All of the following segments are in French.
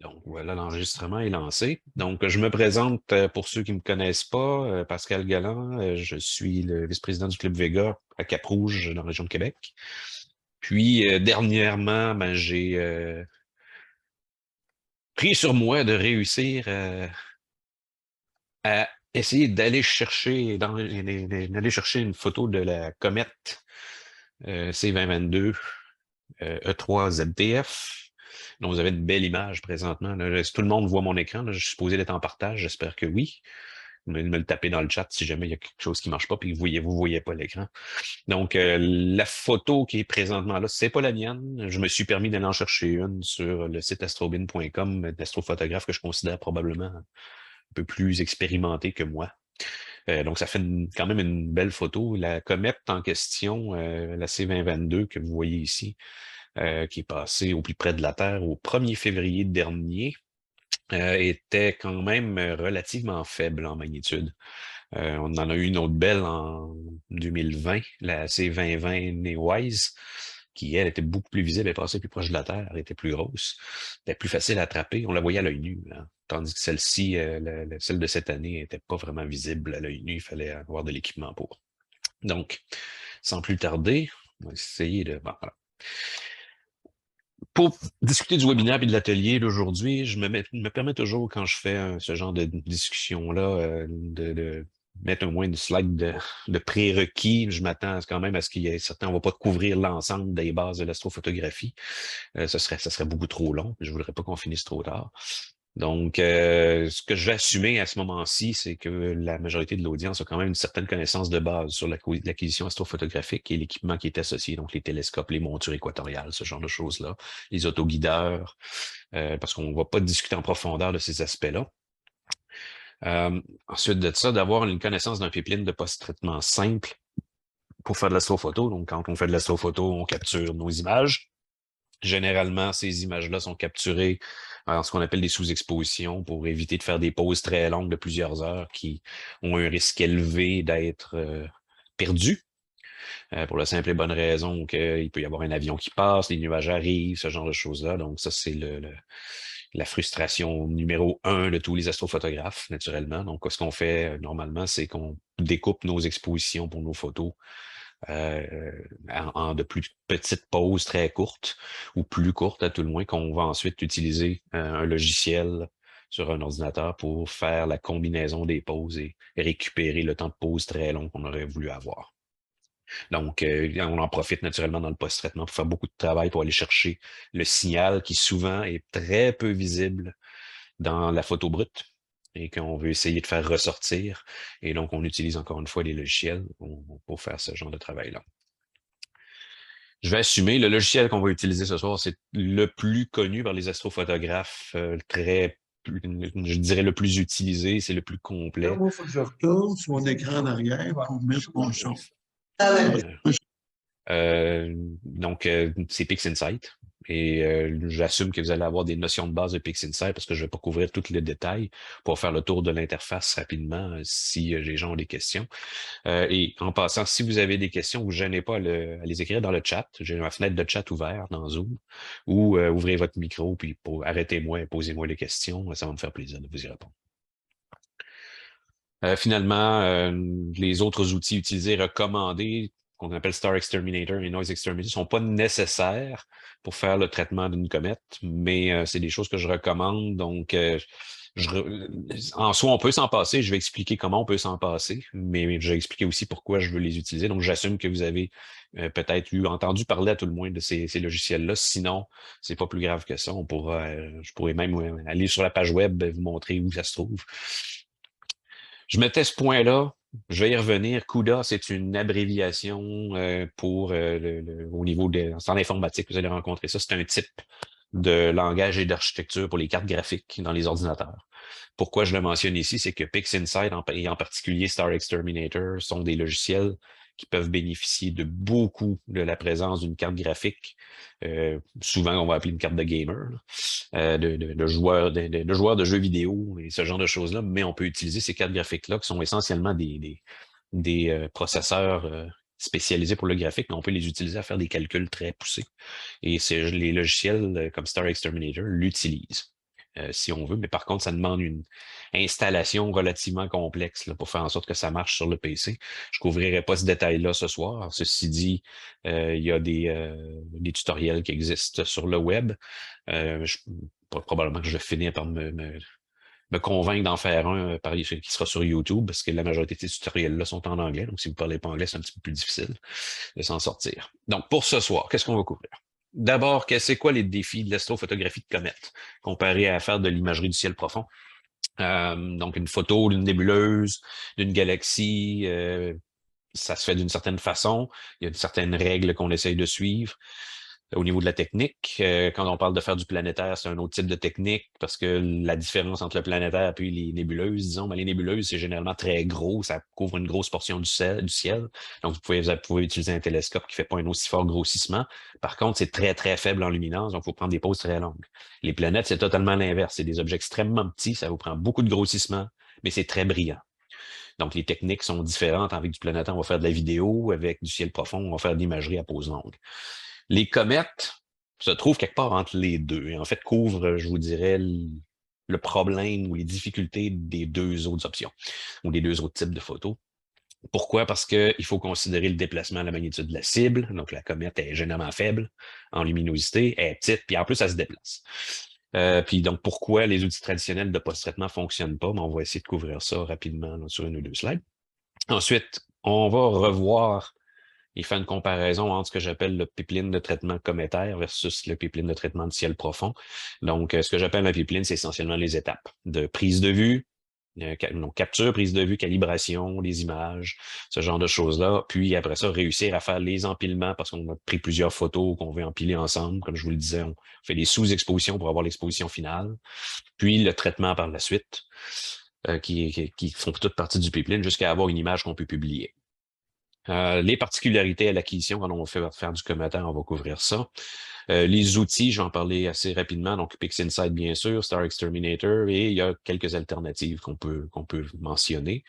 Donc voilà, l'enregistrement est lancé. Donc, je me présente pour ceux qui ne me connaissent pas, Pascal Galland, je suis le vice-président du Club Vega à Cap-Rouge, dans la région de Québec. Puis, dernièrement, j'ai pris sur moi de réussir à essayer d'aller chercher une photo de la comète C2022 E3 ZTF. Donc, vous avez une belle image présentement. Là. Si tout le monde voit mon écran, là, je suis supposé d'être en partage, j'espère que oui. Me le taper dans le chat si jamais il y a quelque chose qui marche pas puis que vous voyez pas l'écran. Donc, la photo qui est présentement là, c'est pas la mienne. Je me suis permis d'aller en chercher une sur le site astrobin.com d'astrophotographe que je considère probablement un peu plus expérimenté que moi. Donc, ça fait quand même une belle photo. La comète en question, la C2022 que vous voyez ici, qui est passée au plus près de la Terre au 1er février dernier, était quand même relativement faible en magnitude. On en a eu une autre belle en 2020, la C2020 Neowise, qui, elle, était beaucoup plus visible, elle passait plus proche de la Terre, elle était plus grosse, elle était plus facile à attraper, on la voyait à l'œil nu, hein. Tandis que celle-ci, celle de cette année, n'était pas vraiment visible à l'œil nu, il fallait avoir de l'équipement pour. Donc, sans plus tarder, on va essayer de... Bon, voilà. Pour discuter du webinaire et de l'atelier d'aujourd'hui, me permets toujours, quand je fais ce genre de discussion-là, de mettre au moins une slide de prérequis. Je m'attends quand même à ce qu'il y ait certains, on va pas couvrir l'ensemble des bases de l'astrophotographie. Ça serait beaucoup trop long. Je voudrais pas qu'on finisse trop tard. Donc, ce que je vais assumer à ce moment-ci, c'est que la majorité de l'audience a quand même une certaine connaissance de base sur l'acquisition astrophotographique et l'équipement qui est associé, donc les télescopes, les montures équatoriales, ce genre de choses-là, les autoguideurs, parce qu'on ne va pas discuter en profondeur de ces aspects-là. Ensuite de ça, d'avoir une connaissance d'un pipeline de post-traitement simple pour faire de l'astrophoto. Donc, quand on fait de l'astrophoto, on capture nos images. Généralement, ces images-là sont capturées en ce qu'on appelle des sous-expositions pour éviter de faire des pauses très longues de plusieurs heures qui ont un risque élevé d'être perdues, pour la simple et bonne raison qu'il peut y avoir un avion qui passe, les nuages arrivent, ce genre de choses-là. Donc ça, c'est la frustration numéro un de tous les astrophotographes, naturellement. Donc, ce qu'on fait normalement, c'est qu'on découpe nos expositions pour nos photos en de plus petites pauses très courtes ou plus courtes à tout le moins, qu'on va ensuite utiliser un logiciel sur un ordinateur pour faire la combinaison des pauses et récupérer le temps de pause très long qu'on aurait voulu avoir. Donc, on en profite naturellement dans le post-traitement pour faire beaucoup de travail pour aller chercher le signal qui souvent est très peu visible dans la photo brute et qu'on veut essayer de faire ressortir. Et donc, on utilise encore une fois les logiciels pour faire ce genre de travail-là. Je vais assumer, le logiciel qu'on va utiliser ce soir, c'est le plus connu par les astrophotographes, je dirais le plus utilisé, c'est le plus Là, complet. moi, il faut que je retourne sur mon écran en arrière pour mettre mon son. Donc, c'est PixInsight. Et j'assume que vous allez avoir des notions de base de PixInsight parce que je ne vais pas couvrir tous les détails pour faire le tour de l'interface rapidement si les gens ont des questions. Et en passant, si vous avez des questions, vous ne gênez pas à les écrire dans le chat. J'ai ma fenêtre de chat ouverte dans Zoom. Ou ouvrez votre micro, puis arrêtez-moi et posez-moi les questions. Ça va me faire plaisir de vous y répondre. Finalement, les autres outils utilisés, recommandés, qu'on appelle Star Exterminator et Noise Exterminator, sont pas nécessaires pour faire le traitement d'une comète, mais c'est des choses que je recommande. Donc, en soi, on peut s'en passer. Je vais expliquer comment on peut s'en passer, mais je vais expliquer aussi pourquoi je veux les utiliser. Donc, j'assume que vous avez peut-être entendu parler à tout le moins de ces logiciels-là. Sinon, c'est pas plus grave que ça. Je pourrais même aller sur la page web et vous montrer où ça se trouve. Je mettais ce point-là, je vais y revenir. CUDA, c'est une abréviation pour au niveau c'est en informatique, vous allez rencontrer ça. C'est un type de langage et d'architecture pour les cartes graphiques dans les ordinateurs. Pourquoi je le mentionne ici, c'est que PixInsight et en particulier Star Exterminator sont des logiciels qui peuvent bénéficier de beaucoup de la présence d'une carte graphique. Souvent, on va appeler une carte de gamer, de joueurs de jeux vidéo et ce genre de choses-là, mais on peut utiliser ces cartes graphiques-là qui sont essentiellement des processeurs spécialisés pour le graphique, mais on peut les utiliser à faire des calculs très poussés. Et les logiciels comme Star Exterminator l'utilisent. si on veut, mais par contre, ça demande une installation relativement complexe là, pour faire en sorte que ça marche sur le PC. Je couvrirai pas ce détail-là ce soir. Ceci dit, il y a des tutoriels qui existent sur le web. Probablement que je vais finir par me convaincre d'en faire un qui sera sur YouTube, parce que la majorité de ces tutoriels-là sont en anglais. Donc, si vous ne parlez pas anglais, c'est un petit peu plus difficile de s'en sortir. Donc, pour ce soir, qu'est-ce qu'on va couvrir? D'abord, c'est quoi les défis de l'astrophotographie de comète comparé à faire de l'imagerie du ciel profond? Donc, une photo d'une nébuleuse, d'une galaxie, ça se fait d'une certaine façon. Il y a certaines règles qu'on essaye de suivre. Au niveau de la technique, quand on parle de faire du planétaire, c'est un autre type de technique parce que la différence entre le planétaire et les nébuleuses, disons, les nébuleuses, c'est généralement très gros, ça couvre une grosse portion du ciel. Donc, vous pouvez utiliser un télescope qui ne fait pas un aussi fort grossissement. Par contre, c'est très, très faible en luminance, donc il faut prendre des pauses très longues. Les planètes, c'est totalement l'inverse. C'est des objets extrêmement petits, ça vous prend beaucoup de grossissement, mais c'est très brillant. Donc, les techniques sont différentes. Avec du planétaire, on va faire de la vidéo. Avec du ciel profond, on va faire de l'imagerie à pause longue. Les comètes se trouvent quelque part entre les deux et en fait couvrent, je vous dirais, le problème ou les difficultés des deux autres options ou des deux autres types de photos. Pourquoi? Parce qu'il faut considérer le déplacement à la magnitude de la cible. Donc, la comète est généralement faible en luminosité, elle est petite, puis en plus, elle se déplace. Puis donc, pourquoi les outils traditionnels de post-traitement ne fonctionnent pas? Mais on va essayer de couvrir ça rapidement là, sur une ou deux slides. Ensuite, on va revoir et faire une comparaison entre ce que j'appelle le pipeline de traitement cométaire versus le pipeline de traitement de ciel profond. Donc, ce que j'appelle un pipeline, c'est essentiellement les étapes de prise de vue, donc capture, prise de vue, calibration, les images, ce genre de choses-là. Puis après ça, réussir à faire les empilements parce qu'on a pris plusieurs photos qu'on veut empiler ensemble. Comme je vous le disais, on fait des sous-expositions pour avoir l'exposition finale. Puis le traitement par la suite, qui font toute partie du pipeline jusqu'à avoir une image qu'on peut publier. Les particularités à l'acquisition, quand on va faire du cométaire, on va couvrir ça. Les outils, je vais en parler assez rapidement. Donc, PixInsight, bien sûr, Star Exterminator, et il y a quelques alternatives qu'on peut mentionner.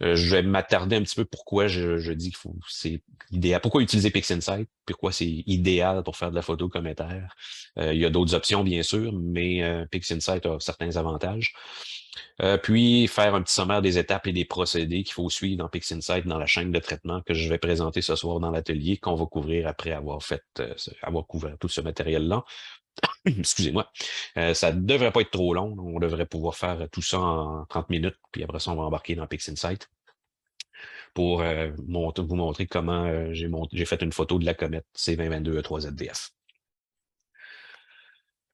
Je vais m'attarder un petit peu pourquoi je dis que c'est idéal. Pourquoi utiliser PixInsight? Pourquoi c'est idéal pour faire de la photo cométaire? Il y a d'autres options, bien sûr, mais PixInsight a certains avantages. Puis faire un petit sommaire des étapes et des procédés qu'il faut suivre dans PixInsight dans la chaîne de traitement que je vais présenter ce soir dans l'atelier, qu'on va couvrir après avoir couvert tout ce matériel-là. Excusez-moi. Ça ne devrait pas être trop long. On devrait pouvoir faire tout ça en 30 minutes, puis après ça, on va embarquer dans PixInsight pour vous montrer comment j'ai fait une photo de la comète C2022E3ZDF.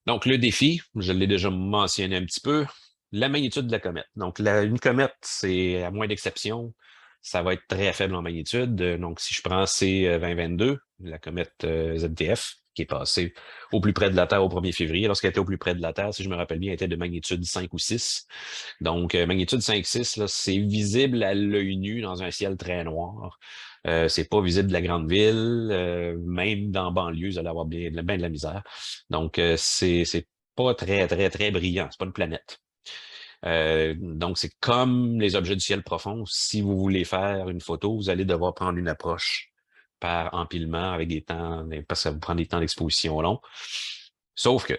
Donc, le défi, je l'ai déjà mentionné un petit peu, la magnitude de la comète. Donc, une comète, c'est à moins d'exception, ça va être très faible en magnitude. Donc, si je prends C2022, la comète ZDF, qui est passée au plus près de la Terre au 1er février, lorsqu'elle était au plus près de la Terre, si je me rappelle bien, elle était de magnitude 5 ou 6. Donc, magnitude 5-6, c'est visible à l'œil nu dans un ciel très noir. C'est pas visible de la grande ville, même dans banlieue, vous allez avoir bien de la misère. Donc, c'est pas très, très, très brillant. C'est pas une planète. Donc, c'est comme les objets du ciel profond. Si vous voulez faire une photo, vous allez devoir prendre une approche par empilement avec des temps, parce que ça vous prend des temps d'exposition longs. Sauf que,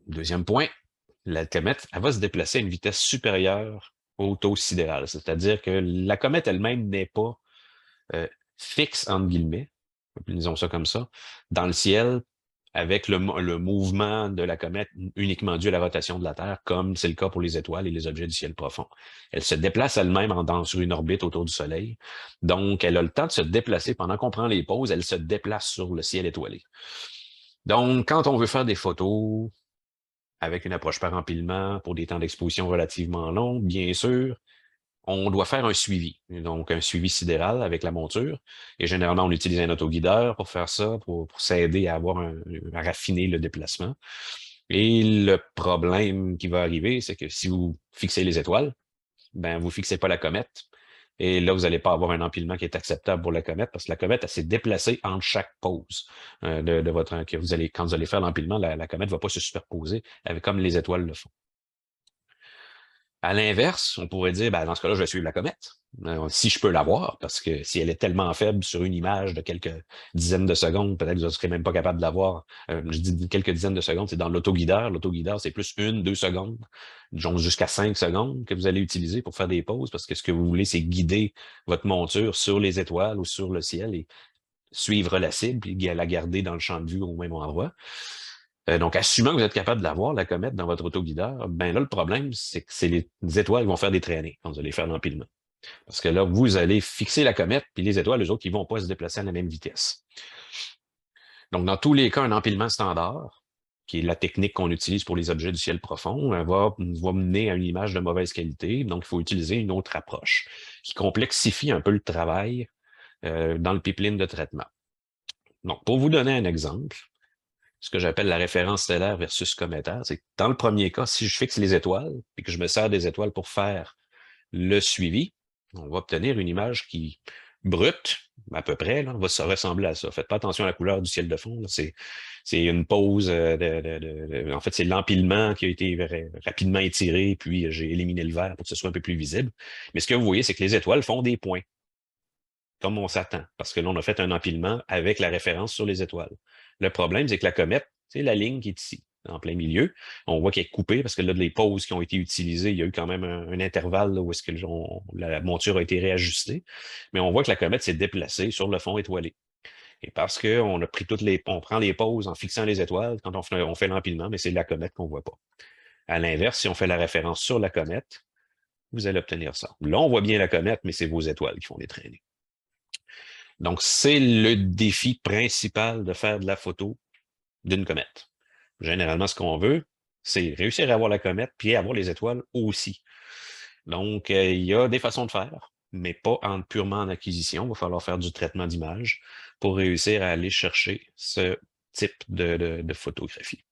deuxième point, la comète, elle va se déplacer à une vitesse supérieure au taux sidéral. C'est-à-dire que la comète elle-même n'est pas fixe, entre guillemets, disons ça comme ça, dans le ciel, avec le mouvement de la comète uniquement dû à la rotation de la Terre, comme c'est le cas pour les étoiles et les objets du ciel profond. Elle se déplace elle-même sur une orbite autour du Soleil. Donc, elle a le temps de se déplacer. Pendant qu'on prend les pauses, elle se déplace sur le ciel étoilé. Donc, quand on veut faire des photos avec une approche par empilement pour des temps d'exposition relativement longs, bien sûr, on doit faire un suivi, donc un suivi sidéral avec la monture. Et généralement, on utilise un autoguideur pour faire ça, pour s'aider à à raffiner le déplacement. Et le problème qui va arriver, c'est que si vous fixez les étoiles, ben vous fixez pas la comète. Et là, vous n'allez pas avoir un empilement qui est acceptable pour la comète, parce que la comète, elle s'est déplacée entre chaque pause de votre quand vous allez faire l'empilement, la comète ne va pas se superposer comme les étoiles le font. À l'inverse, on pourrait dire, ben, dans ce cas-là, je vais suivre la comète. Si je peux l'avoir, parce que si elle est tellement faible sur une image de quelques dizaines de secondes, peut-être que je ne serai même pas capable de l'avoir. Je dis quelques dizaines de secondes, c'est dans l'autoguideur. L'autoguideur, c'est plus 1, 2 secondes, donc jusqu'à 5 secondes que vous allez utiliser pour faire des pauses, parce que ce que vous voulez, c'est guider votre monture sur les étoiles ou sur le ciel et suivre la cible, puis la garder dans le champ de vue au même endroit. Donc, assumant que vous êtes capable d'avoir la comète dans votre autoguideur, ben là, le problème, c'est que les étoiles vont faire des traînées quand vous allez faire l'empilement. Parce que là, vous allez fixer la comète, puis les étoiles, eux autres, ils vont pas se déplacer à la même vitesse. Donc, dans tous les cas, un empilement standard, qui est la technique qu'on utilise pour les objets du ciel profond, va mener à une image de mauvaise qualité. Donc, il faut utiliser une autre approche qui complexifie un peu le travail dans le pipeline de traitement. Donc, pour vous donner un exemple, ce que j'appelle la référence stellaire versus cométaire, c'est que dans le premier cas, si je fixe les étoiles et que je me sers des étoiles pour faire le suivi, on va obtenir une image qui, brute, à peu près, là, va se ressembler à ça. Faites pas attention à la couleur du ciel de fond. C'est une pause en fait, c'est l'empilement qui a été rapidement étiré, puis j'ai éliminé le vert pour que ce soit un peu plus visible. Mais ce que vous voyez, c'est que les étoiles font des points, comme on s'attend, parce que là, on a fait un empilement avec la référence sur les étoiles. Le problème, c'est que la comète, c'est la ligne qui est ici, en plein milieu. On voit qu'elle est coupée parce que là, les pauses qui ont été utilisées, il y a eu quand même un intervalle là, où est-ce que la monture a été réajustée. Mais on voit que la comète s'est déplacée sur le fond étoilé. Et parce qu'on a pris on prend les pauses en fixant les étoiles quand on fait l'empilement, mais c'est la comète qu'on voit pas. À l'inverse, si on fait la référence sur la comète, vous allez obtenir ça. Là, on voit bien la comète, mais c'est vos étoiles qui font des traînées. Donc, c'est le défi principal de faire de la photo d'une comète. Généralement, ce qu'on veut, c'est réussir à avoir la comète puis avoir les étoiles aussi. Donc, il y a des façons de faire, mais pas purement en acquisition. Il va falloir faire du traitement d'image pour réussir à aller chercher ce type de photographie.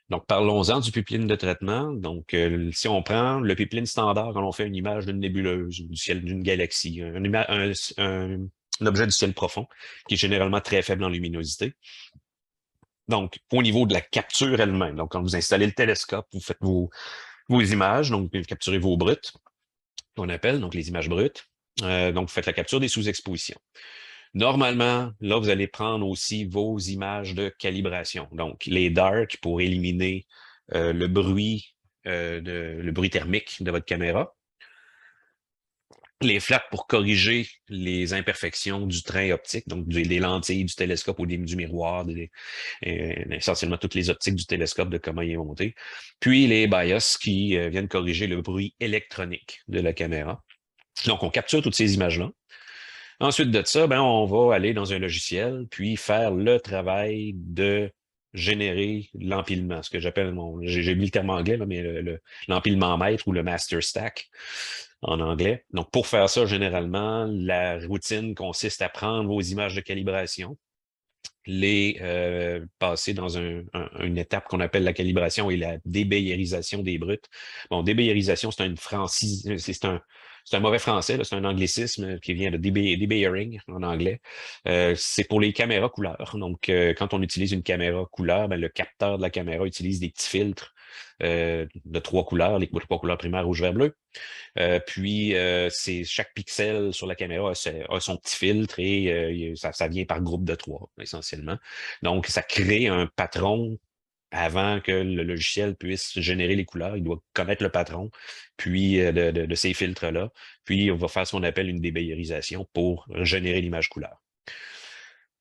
Donc, parlons-en du pipeline de traitement. Donc, si on prend le pipeline standard quand on fait une image d'une nébuleuse ou du ciel d'une galaxie, un objet du ciel profond, qui est généralement très faible en luminosité. Donc, au niveau de la capture elle-même, donc quand vous installez le télescope, vous faites vos images, donc vous capturez vos brutes, qu'on appelle, donc les images brutes. Donc, vous faites la capture des sous-expositions. Normalement, là, vous allez prendre aussi vos images de calibration. Donc, les dark pour éliminer le bruit thermique de votre caméra. Les flats pour corriger les imperfections du train optique, donc des lentilles du télescope ou du miroir, essentiellement toutes les optiques du télescope, de comment il est monté. Puis les bias qui viennent corriger le bruit électronique de la caméra. Donc, on capture toutes ces images-là. Ensuite de ça, ben, on va aller dans un logiciel, puis faire le travail de générer l'empilement, ce que j'appelle, j'ai mis le terme anglais, là, mais l'empilement maître ou le master stack en anglais. Donc, pour faire ça, généralement, la routine consiste à prendre vos images de calibration, les passer dans une étape qu'on appelle la calibration et la débayerisation des brutes. Bon, débayerisation, c'est un mauvais français, c'est un anglicisme qui vient de debayering en anglais. C'est pour les caméras couleurs. Donc, quand on utilise une caméra couleur, ben, le capteur de la caméra utilise des petits filtres de 3 couleurs, les 3 couleurs primaires rouge, vert, bleu. Puis, chaque pixel sur la caméra a son petit filtre et ça vient par groupe de 3, essentiellement. Donc, ça crée un patron avant que le logiciel puisse générer les couleurs. Il doit connaître le patron, puis de ces filtres-là. Puis, on va faire ce qu'on appelle une débayerisation pour générer l'image couleur.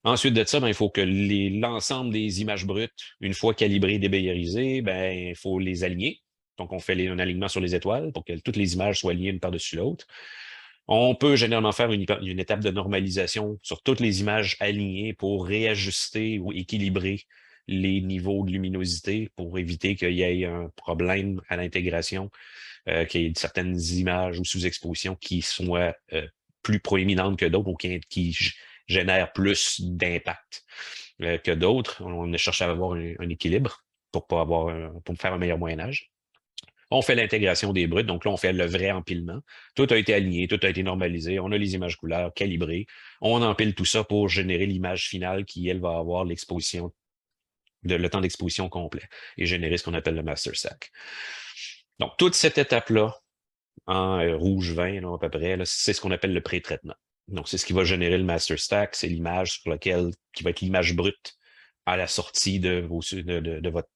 Ensuite de ça, ben, il faut que l'ensemble des images brutes, une fois calibrées et débayerisées, ben, il faut les aligner. Donc, on fait un alignement sur les étoiles pour que toutes les images soient alignées une par-dessus l'autre. On peut généralement faire une étape de normalisation sur toutes les images alignées pour réajuster ou équilibrer les niveaux de luminosité pour éviter qu'il y ait un problème à l'intégration, qu'il y ait certaines images ou sous-expositions qui soient plus proéminentes que d'autres ou qui génèrent plus d'impact que d'autres. On cherche à avoir un équilibre pour faire un meilleur moyen-âge. On fait l'intégration des brutes, donc là, on fait le vrai empilement. Tout a été aligné, tout a été normalisé, on a les images couleurs calibrées. On empile tout ça pour générer l'image finale qui, elle, va avoir le temps d'exposition complet et générer ce qu'on appelle le master stack. Donc, toute cette étape-là, en rouge vin, là, à peu près, c'est ce qu'on appelle le pré-traitement. Donc, c'est ce qui va générer le master stack, c'est l'image sur laquelle, qui va être l'image brute à la sortie de votre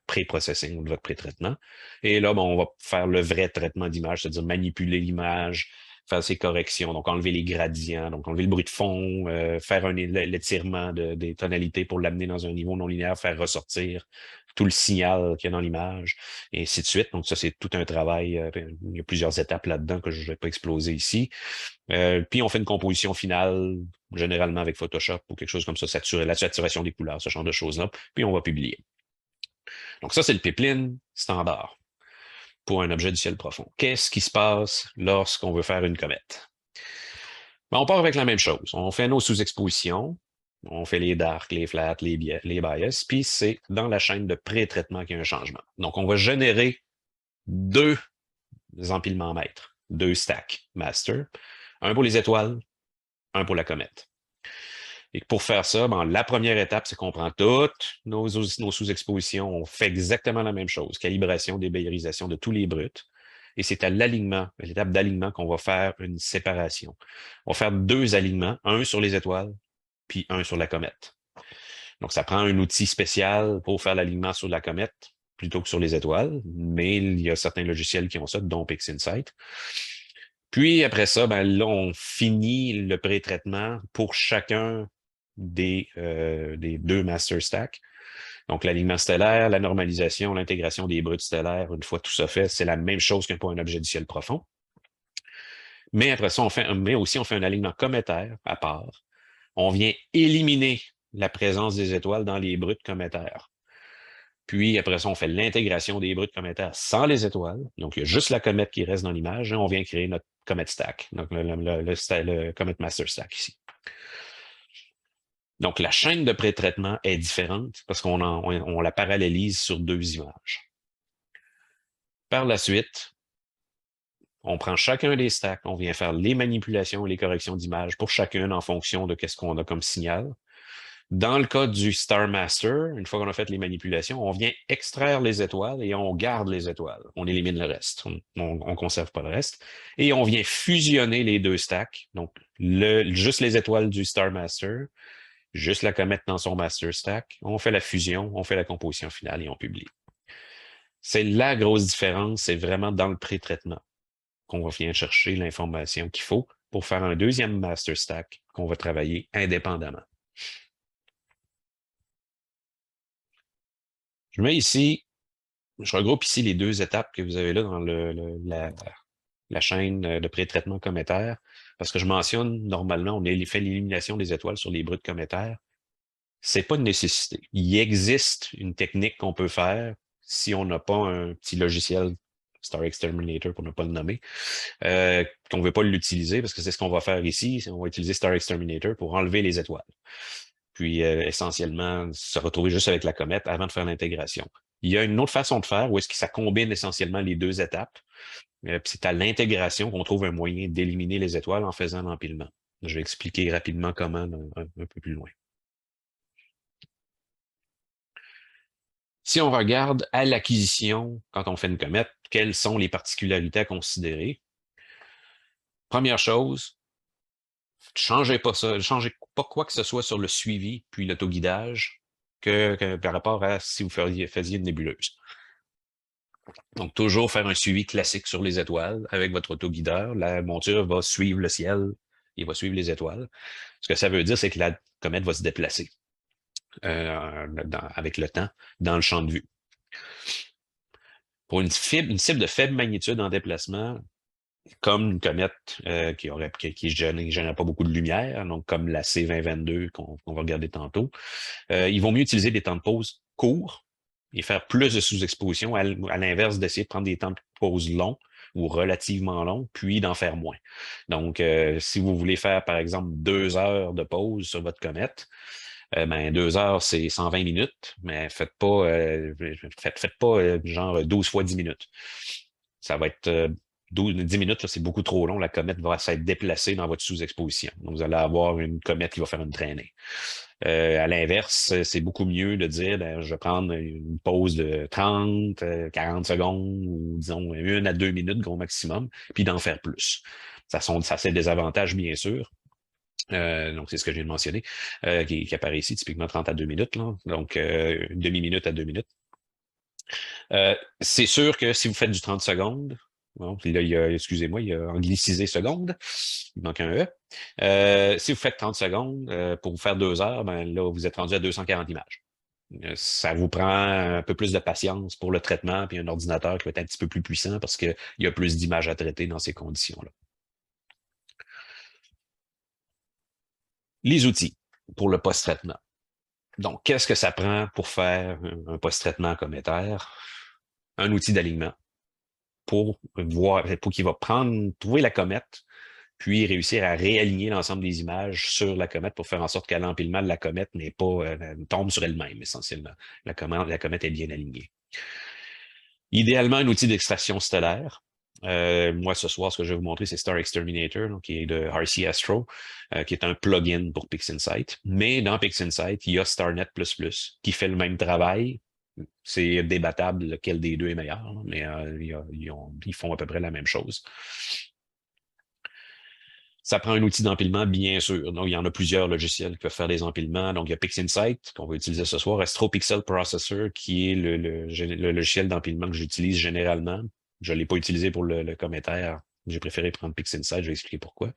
pré-processing ou de votre pré-traitement. Et là, bon, on va faire le vrai traitement d'image, c'est-à-dire manipuler l'image, faire ses corrections, donc enlever les gradients, donc enlever le bruit de fond, faire l'étirement des tonalités pour l'amener dans un niveau non linéaire, faire ressortir tout le signal qu'il y a dans l'image, et ainsi de suite. Donc ça, c'est tout un travail. Il y a plusieurs étapes là-dedans que je ne vais pas exploser ici. Puis on fait une composition finale, généralement avec Photoshop ou quelque chose comme ça, la saturation des couleurs, ce genre de choses-là, puis on va publier. Donc ça, c'est le pipeline standard pour un objet du ciel profond. Qu'est-ce qui se passe lorsqu'on veut faire une comète? Ben, on part avec la même chose. On fait nos sous-expositions, on fait les darks, les flats, les bias, puis c'est dans la chaîne de pré-traitement qu'il y a un changement. Donc on va générer deux empilements maîtres, deux stacks master, un pour les étoiles, un pour la comète. Et pour faire ça, ben, la première étape, c'est qu'on prend toutes nos sous-expositions, on fait exactement la même chose, calibration, débayerisation de tous les bruts. Et c'est à l'alignement, à l'étape d'alignement qu'on va faire une séparation. On va faire deux alignements, un sur les étoiles, puis un sur la comète. Donc, ça prend un outil spécial pour faire l'alignement sur la comète plutôt que sur les étoiles, mais il y a certains logiciels qui ont ça, dont PixInsight. Puis après ça, ben là, on finit le pré-traitement pour chacun des deux master stacks. Donc, l'alignement stellaire, la normalisation, l'intégration des bruts stellaires, une fois tout ça fait, c'est la même chose que pour un objet du ciel profond. Mais après ça, on fait un alignement cométaire à part. On vient éliminer la présence des étoiles dans les bruts cométaires. Puis après ça, on fait l'intégration des bruts cométaires sans les étoiles. Donc, il y a juste la comète qui reste dans l'image et on vient créer notre comet stack, donc le comet master stack ici. Donc, la chaîne de pré-traitement est différente parce on la parallélise sur deux images. Par la suite, on prend chacun des stacks, on vient faire les manipulations et les corrections d'images pour chacune en fonction de ce qu'on a comme signal. Dans le cas du Star Master, une fois qu'on a fait les manipulations, on vient extraire les étoiles et on garde les étoiles. On élimine le reste. On conserve pas le reste. Et on vient fusionner les deux stacks. Donc, juste les étoiles du Star Master, juste la comète dans son Master Stack. On fait la fusion, on fait la composition finale et on publie. C'est la grosse différence. C'est vraiment dans le pré-traitement qu'on va venir chercher l'information qu'il faut pour faire un deuxième Master Stack qu'on va travailler indépendamment. Je mets ici, je regroupe ici les deux étapes que vous avez là dans la chaîne de pré-traitement cométaire, parce que je mentionne, normalement, on fait l'élimination des étoiles sur les bruts cométaires. C'est pas une nécessité. Il existe une technique qu'on peut faire si on n'a pas un petit logiciel Star Exterminator, pour ne pas le nommer, qu'on ne veut pas l'utiliser, parce que c'est ce qu'on va faire ici. On va utiliser Star Exterminator pour enlever les étoiles. Puis, essentiellement, se retrouver juste avec la comète avant de faire l'intégration. Il y a une autre façon de faire où est-ce que ça combine essentiellement les deux étapes. Puis c'est à l'intégration qu'on trouve un moyen d'éliminer les étoiles en faisant l'empilement. Je vais expliquer rapidement comment un peu plus loin. Si on regarde à l'acquisition, quand on fait une comète, quelles sont les particularités à considérer? Première chose, changez pas quoi que ce soit sur le suivi puis l'autoguidage que par rapport à si vous faisiez une nébuleuse. Donc, toujours faire un suivi classique sur les étoiles avec votre autoguideur. La monture va suivre le ciel, il va suivre les étoiles. Ce que ça veut dire, c'est que la comète va se déplacer avec le temps dans le champ de vue. Pour une cible de faible magnitude en déplacement, comme une comète qui ne génère pas beaucoup de lumière, donc comme la C2022 qu'on va regarder tantôt, il vaut mieux utiliser des temps de pause courts et faire plus de sous-exposition, à l'inverse d'essayer de prendre des temps de pause longs ou relativement longs, puis d'en faire moins. Donc, si vous voulez faire, par exemple, 2 heures de pause sur votre comète, ben 2 heures, c'est 120 minutes, mais faites pas genre 12 fois 10 minutes. Ça va être 10 minutes, là, c'est beaucoup trop long. La comète va s'être déplacée dans votre sous-exposition. Donc, vous allez avoir une comète qui va faire une traînée. À l'inverse, c'est beaucoup mieux de dire, ben, je vais prendre une pause de 30, 40 secondes, ou disons 1 à 2 minutes, gros maximum, puis d'en faire plus. Ça c'est des avantages, bien sûr. Donc, c'est ce que je viens de mentionner, qui apparaît ici, typiquement 30 à 2 minutes, là. Donc, une demi-minute à 2 minutes. C'est sûr que si vous faites du 30 secondes, bon, puis là, excusez-moi, il y a anglicisé seconde, il manque un E. Si vous faites 30 secondes pour vous faire 2 heures, ben là, vous êtes rendu à 240 images. Ça vous prend un peu plus de patience pour le traitement, puis un ordinateur qui va être un petit peu plus puissant parce qu'il y a plus d'images à traiter dans ces conditions-là. Les outils pour le post-traitement. Donc, qu'est-ce que ça prend pour faire un post-traitement comme Ether? Un outil d'alignement pour qu'il va trouver la comète, puis réussir à réaligner l'ensemble des images sur la comète pour faire en sorte que l'empilement de la comète tombe sur elle-même, essentiellement. La comète est bien alignée. Idéalement, un outil d'extraction stellaire. Moi, ce soir, ce que je vais vous montrer, c'est Star Exterminator, donc, qui est de RC Astro, qui est un plugin pour PixInsight. Mais dans PixInsight, il y a StarNet++, qui fait le même travail. C'est débattable lequel des deux est meilleur, mais ils font à peu près la même chose. Ça prend un outil d'empilement, bien sûr. Donc, il y en a plusieurs logiciels qui peuvent faire des empilements. Donc, il y a PixInsight, qu'on va utiliser ce soir, AstroPixel Processor, qui est le logiciel d'empilement que j'utilise généralement. Je ne l'ai pas utilisé pour le Comet. J'ai préféré prendre PixInsight, je vais expliquer pourquoi.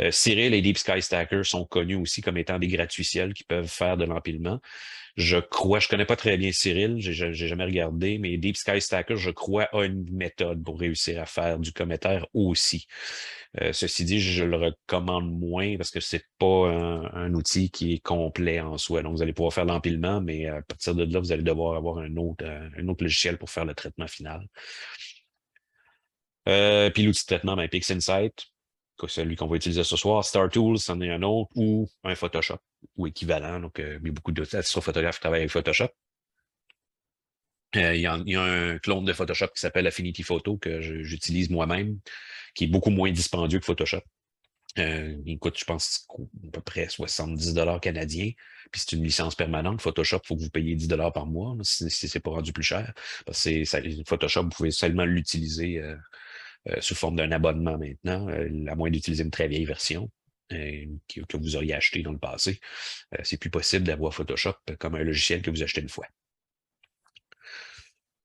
Cyril et Deep Sky Stacker sont connus aussi comme étant des gratuiciels qui peuvent faire de l'empilement. Je connais pas très bien Cyril, j'ai jamais regardé, mais Deep Sky Stacker, je crois, a une méthode pour réussir à faire du Comet aussi. Ceci dit, je le recommande moins parce que c'est pas un outil qui est complet en soi. Donc, vous allez pouvoir faire l'empilement, mais à partir de là, vous allez devoir avoir un autre logiciel pour faire le traitement final. Puis l'outil de traitement, ben, PixInsight, celui qu'on va utiliser ce soir. StarTools, c'en est un autre, ou un Photoshop, ou équivalent. Donc, il y a beaucoup d'astrophotographes qui travaillent avec Photoshop. Il y a un clone de Photoshop qui s'appelle Affinity Photo que j'utilise moi-même, qui est beaucoup moins dispendieux que Photoshop. Il coûte, je pense, à peu près 70 canadiens. Puis c'est une licence permanente. Photoshop, il faut que vous payiez 10 par mois, si c'est pas rendu plus cher. Parce que Photoshop, vous pouvez seulement l'utiliser sous forme d'un abonnement maintenant, à moins d'utiliser une très vieille version que vous auriez acheté dans le passé. C'est plus possible d'avoir Photoshop comme un logiciel que vous achetez une fois.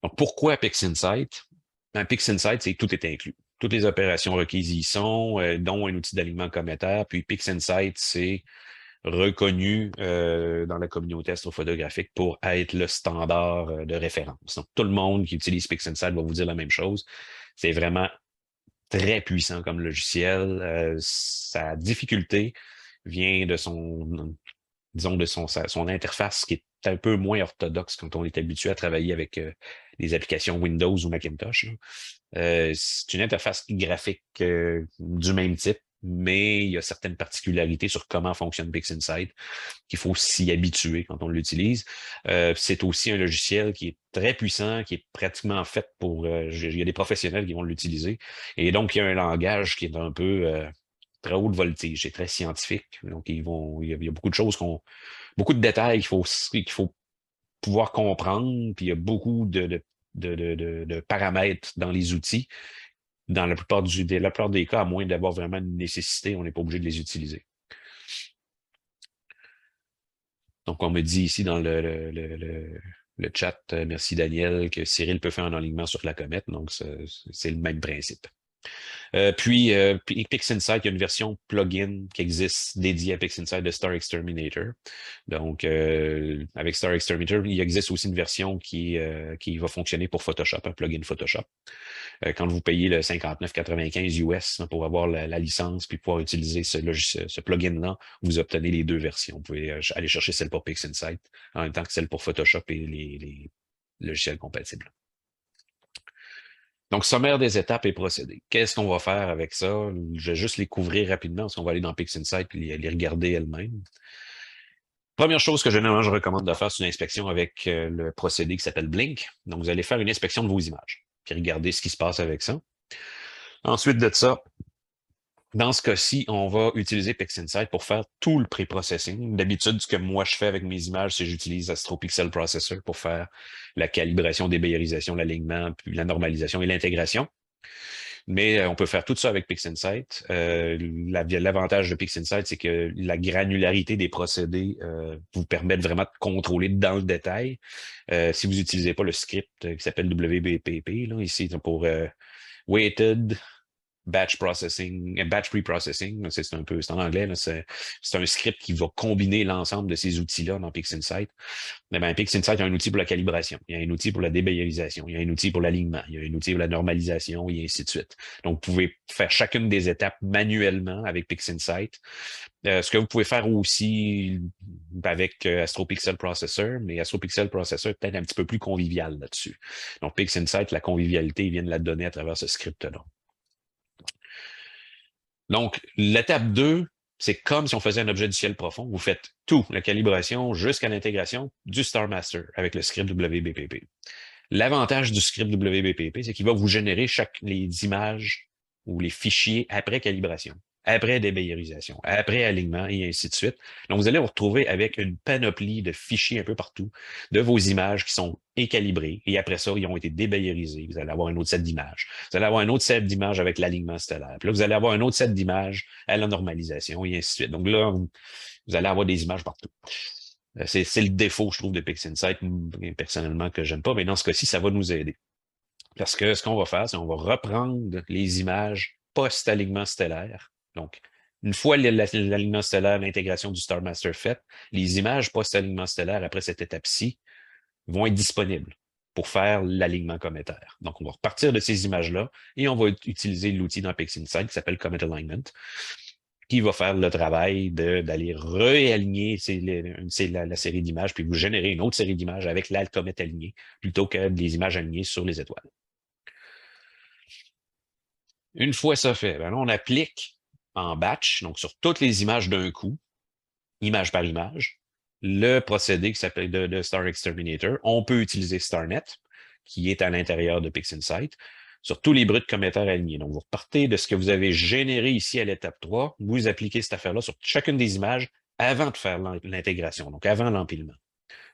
Donc, pourquoi PixInsight? Dans PixInsight, c'est tout est inclus. Toutes les opérations requises y sont, dont un outil d'alignement cométaire. Puis PixInsight, c'est reconnu dans la communauté astrophotographique pour être le standard de référence. Donc, tout le monde qui utilise PixInsight va vous dire la même chose. C'est vraiment très puissant comme logiciel. Sa difficulté vient de son interface qui est un peu moins orthodoxe quand on est habitué à travailler avec les applications Windows ou Macintosh. C'est une interface graphique du même type, mais il y a certaines particularités sur comment fonctionne PixInsight qu'il faut s'y habituer quand on l'utilise. C'est aussi un logiciel qui est très puissant, qui est pratiquement fait pour... il y a des professionnels qui vont l'utiliser. Et donc, il y a un langage qui est un peu très haute voltige, c'est très scientifique. Donc, il y a beaucoup de choses beaucoup de détails qu'il faut pouvoir comprendre, puis il y a beaucoup de paramètres dans les outils. Dans la plupart des cas, à moins d'avoir vraiment une nécessité, on n'est pas obligé de les utiliser. Donc, on me dit ici dans le chat, merci Daniel, que Cyril peut faire un alignement sur la comète. Donc, c'est le même principe. Puis PixInsight, il y a une version plugin qui existe dédiée à PixInsight de Star Exterminator. Donc, avec Star Exterminator, il existe aussi une version qui va fonctionner pour Photoshop, un plugin Photoshop. Quand vous payez le 59,95 US pour avoir la licence puis pouvoir utiliser ce plugin-là, vous obtenez les deux versions. Vous pouvez aller chercher celle pour PixInsight en même temps que celle pour Photoshop et les logiciels compatibles. Donc, sommaire des étapes et procédés. Qu'est-ce qu'on va faire avec ça? Je vais juste les couvrir rapidement parce qu'on va aller dans PixInsight et les regarder elles-mêmes. Première chose que généralement je recommande de faire, c'est une inspection avec le procédé qui s'appelle Blink. Donc, vous allez faire une inspection de vos images, puis regarder ce qui se passe avec ça. Ensuite de ça, dans ce cas-ci, on va utiliser PixInsight pour faire tout le pré-processing. D'habitude, ce que moi je fais avec mes images, c'est que j'utilise AstroPixel Processor pour faire la calibration, débayerisation, l'alignement, puis la normalisation et l'intégration. Mais on peut faire tout ça avec PixInsight. L'avantage de PixInsight, c'est que la granularité des procédés vous permet vraiment de contrôler dans le détail. Si vous n'utilisez pas le script qui s'appelle WBPP, là, ici, pour Weighted Batch Processing, Batch Pre-Processing, c'est en anglais, c'est un script qui va combiner l'ensemble de ces outils-là dans PixInsight. Mais ben, PixInsight a un outil pour la calibration, il y a un outil pour la débayerisation, il y a un outil pour l'alignement, il y a un outil pour la normalisation, et ainsi de suite. Donc, vous pouvez faire chacune des étapes manuellement avec PixInsight. Ce que vous pouvez faire aussi avec AstroPixel Processor, mais AstroPixel Processor est peut-être un petit peu plus convivial là-dessus. Donc, PixInsight, la convivialité, il vient de la donner à travers ce script-là. Donc, l'étape 2, c'est comme si on faisait un objet du ciel profond. Vous faites tout, la calibration jusqu'à l'intégration du StarMaster avec le script WBPP. L'avantage du script WBPP, c'est qu'il va vous générer les images ou les fichiers après calibration, après débayerisation, après alignement et ainsi de suite. Donc, vous allez vous retrouver avec une panoplie de fichiers un peu partout de vos images qui sont calibrées et après ça, ils ont été débayerisés. Vous allez avoir un autre set d'images. Vous allez avoir un autre set d'images avec l'alignement stellaire. Puis là, vous allez avoir un autre set d'images à la normalisation et ainsi de suite. Donc là, vous allez avoir des images partout. C'est le défaut, je trouve, de PixInsight, personnellement, que j'aime pas, mais dans ce cas-ci, ça va nous aider. Parce que ce qu'on va faire, c'est qu'on va reprendre les images post-alignement stellaire. Donc, une fois l'alignement stellaire, l'intégration du StarMaster faite, les images post-alignement stellaire après cette étape-ci vont être disponibles pour faire l'alignement cométaire. Donc, on va repartir de ces images-là et on va utiliser l'outil dans PixInsight qui s'appelle Comet Alignment, qui va faire le travail d'aller réaligner la série d'images, puis vous générer une autre série d'images avec la comète alignée, plutôt que des images alignées sur les étoiles. Une fois ça fait, ben là, on applique en batch, donc sur toutes les images d'un coup, image par image, le procédé qui s'appelle de Star Exterminator. On peut utiliser StarNet, qui est à l'intérieur de PixInsight, sur tous les bruts cométaires alignés. Donc, vous repartez de ce que vous avez généré ici à l'étape 3, vous appliquez cette affaire-là sur chacune des images avant de faire l'intégration, donc avant l'empilement.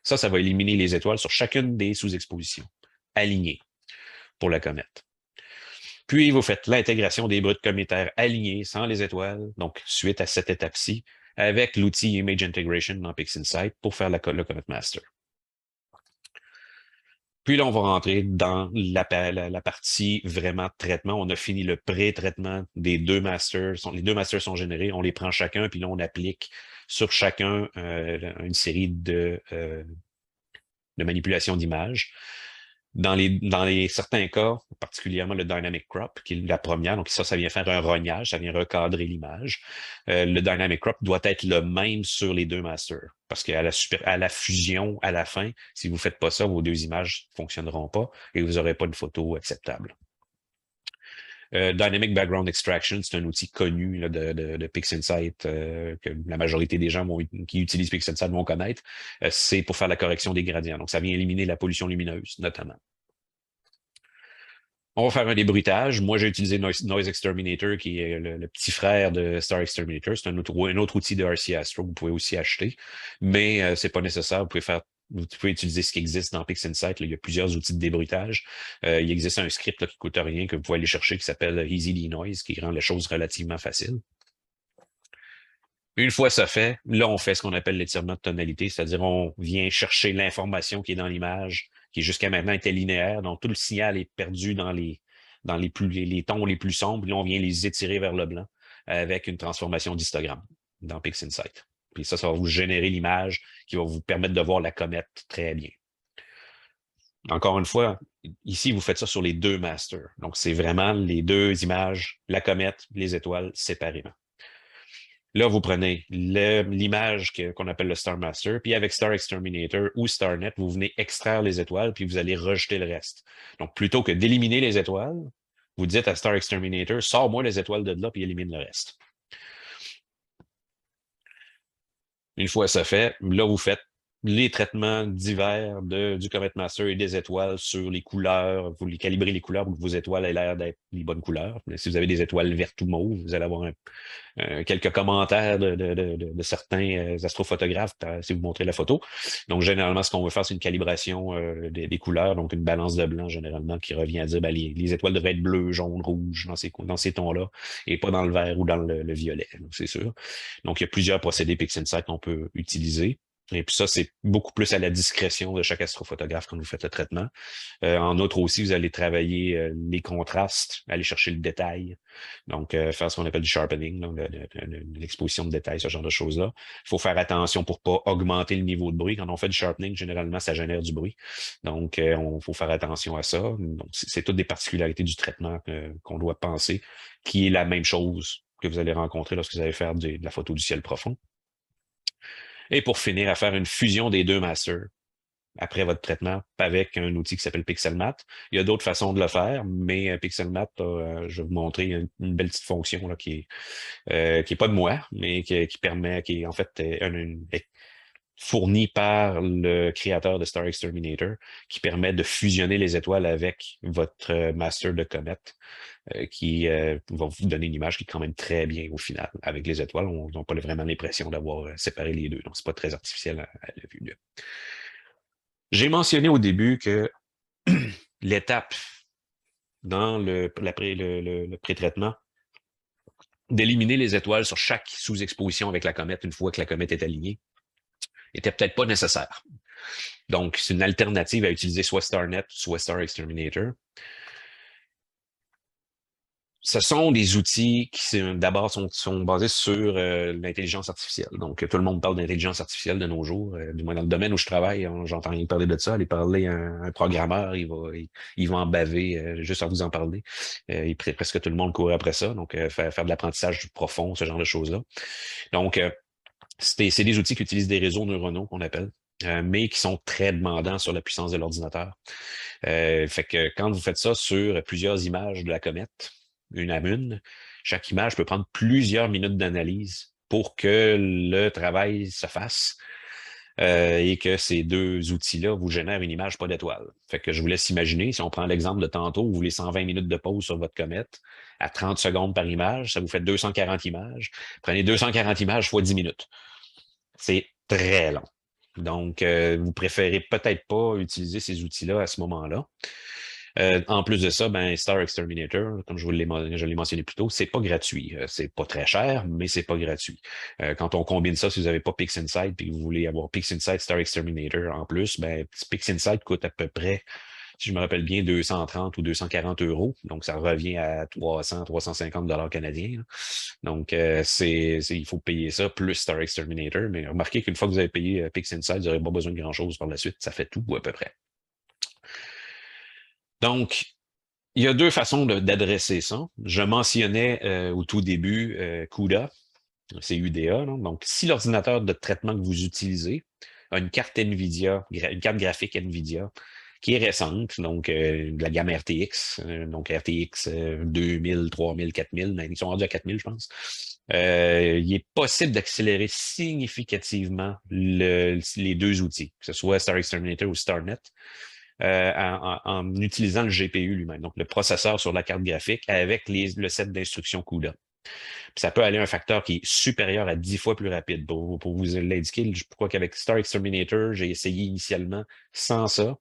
Ça va éliminer les étoiles sur chacune des sous-expositions alignées pour la comète. Puis, vous faites l'intégration des bruts cométaires alignés sans les étoiles, donc suite à cette étape-ci, avec l'outil Image Integration dans PixInsight pour faire le Comet Master. Puis là, on va rentrer dans la partie vraiment traitement. On a fini le pré-traitement des deux masters. Les deux masters sont générés, on les prend chacun, puis là, on applique sur chacun une série de manipulations d'images. Dans certains cas, particulièrement le Dynamic Crop, qui est la première, donc ça vient faire un rognage, ça vient recadrer l'image. Le Dynamic Crop doit être le même sur les deux masters, parce qu'à la fusion, à la fin, si vous ne faites pas ça, vos deux images ne fonctionneront pas et vous n'aurez pas une photo acceptable. Dynamic Background Extraction, c'est un outil connu là, de PixInsight que la majorité des gens qui utilisent PixInsight vont connaître. C'est pour faire la correction des gradients. Donc, ça vient éliminer la pollution lumineuse, notamment. On va faire un débruitage. Moi, j'ai utilisé Noise Exterminator, qui est le petit frère de Star Exterminator. C'est un autre outil de RC Astro que vous pouvez aussi acheter, mais c'est pas nécessaire. Vous pouvez utiliser ce qui existe dans PixInsight. Il y a plusieurs outils de débruitage. Il existe un script là, qui ne coûte rien que vous pouvez aller chercher qui s'appelle Easy Denoise, qui rend les choses relativement faciles. Une fois ça fait, là, on fait ce qu'on appelle l'étirement de tonalité, c'est-à-dire on vient chercher l'information qui est dans l'image, qui jusqu'à maintenant était linéaire, donc tout le signal est perdu dans les tons les plus sombres, puis là, on vient les étirer vers le blanc avec une transformation d'histogramme dans PixInsight. Puis ça va vous générer l'image qui va vous permettre de voir la comète très bien. Encore une fois, ici, vous faites ça sur les deux masters. Donc, c'est vraiment les deux images, la comète, les étoiles, séparément. Là, vous prenez l'image qu'on appelle le Star Master, puis avec Star Exterminator ou StarNet, vous venez extraire les étoiles, puis vous allez rejeter le reste. Donc, plutôt que d'éliminer les étoiles, vous dites à Star Exterminator, sors-moi les étoiles de là, puis élimine le reste. Une fois ça fait, là, vous faites les traitements divers du Comet Master et des étoiles sur les couleurs. Vous les calibrez les couleurs pour que vos étoiles aient l'air d'être les bonnes couleurs. Mais si vous avez des étoiles vertes ou mauves, vous allez avoir quelques commentaires de certains astrophotographes si vous montrez la photo. Donc, généralement, ce qu'on veut faire, c'est une calibration des couleurs, donc une balance de blanc, généralement, qui revient à dire les étoiles devraient être bleues, jaunes, rouges, dans ces tons-là, et pas dans le vert ou dans le violet, c'est sûr. Donc, il y a plusieurs procédés PixInsight qu'on peut utiliser. Et puis ça, c'est beaucoup plus à la discrétion de chaque astrophotographe quand vous faites le traitement. En outre aussi, vous allez travailler les contrastes, aller chercher le détail. Donc, faire ce qu'on appelle du sharpening, l'exposition de détails, ce genre de choses-là. Il faut faire attention pour pas augmenter le niveau de bruit. Quand on fait du sharpening, généralement, ça génère du bruit. Donc, il faut faire attention à ça. Donc, c'est toutes des particularités du traitement qu'on doit penser, qui est la même chose que vous allez rencontrer lorsque vous allez faire de la photo du ciel profond. Et pour finir, à faire une fusion des deux masters après votre traitement avec un outil qui s'appelle Pixelmatte. Il y a d'autres façons de le faire, mais Pixelmatte, je vais vous montrer une belle petite fonction là, qui est pas de moi, mais qui permet, qui est en fait est fournie par le créateur de Star Exterminator, qui permet de fusionner les étoiles avec votre master de comète, qui va vous donner une image qui est quand même très bien au final. Avec les étoiles, on n'a pas vraiment l'impression d'avoir séparé les deux, donc c'est pas très artificiel à la vue. J'ai mentionné au début que l'étape dans le pré-traitement d'éliminer les étoiles sur chaque sous-exposition avec la comète une fois que la comète est alignée était peut-être pas nécessaire. Donc, c'est une alternative à utiliser soit StarNet, soit Star Exterminator. Ce sont des outils qui, d'abord, sont basés sur l'intelligence artificielle. Donc, tout le monde parle d'intelligence artificielle de nos jours. Du moins, dans le domaine où je travaille, j'entends rien parler de ça. Aller parler à un programmeur, il va en baver juste à vous en parler. Presque tout le monde court après ça. Donc, faire de l'apprentissage profond, ce genre de choses-là. Donc, c'est des outils qui utilisent des réseaux neuronaux, qu'on appelle, mais qui sont très demandants sur la puissance de l'ordinateur. Fait que quand vous faites ça sur plusieurs images de la comète, une à une, chaque image peut prendre plusieurs minutes d'analyse pour que le travail se fasse et que ces deux outils-là vous génèrent une image pas d'étoile. Fait que je vous laisse imaginer, si on prend l'exemple de tantôt, vous voulez 120 minutes de pause sur votre comète à 30 secondes par image, ça vous fait 240 images. Prenez 240 images fois 10 minutes. C'est très long. Donc, vous préférez peut-être pas utiliser ces outils-là à ce moment-là. En plus de ça, Star Exterminator, comme je l'ai mentionné plus tôt, c'est pas gratuit. C'est pas très cher, mais c'est pas gratuit. Quand on combine ça, si vous n'avez pas PixInsight et que vous voulez avoir PixInsight Star Exterminator en plus, PixInsight coûte à peu près, si je me rappelle bien, 230 ou 240 €. Donc, ça revient à 350 $ canadiens. Donc, il faut payer ça plus Star Exterminator. Mais remarquez qu'une fois que vous avez payé PixInsight, vous n'aurez pas besoin de grand-chose par la suite. Ça fait tout à peu près. Donc, il y a deux façons d'adresser ça. Je mentionnais au tout début CUDA, c'est UDA. Donc, si l'ordinateur de traitement que vous utilisez a une carte NVIDIA, une carte graphique NVIDIA, qui est récente, donc de la gamme RTX, donc RTX 2000, 3000, 4000, mais ils sont rendus à 4000, je pense. Il est possible d'accélérer significativement les deux outils, que ce soit Star Exterminator ou StarNet, en utilisant le GPU lui-même, donc le processeur sur la carte graphique avec le set d'instructions CUDA. Puis ça peut aller à un facteur qui est supérieur à 10 fois plus rapide. Pour vous l'indiquer, je crois qu'avec Star Exterminator, j'ai essayé initialement sans ça.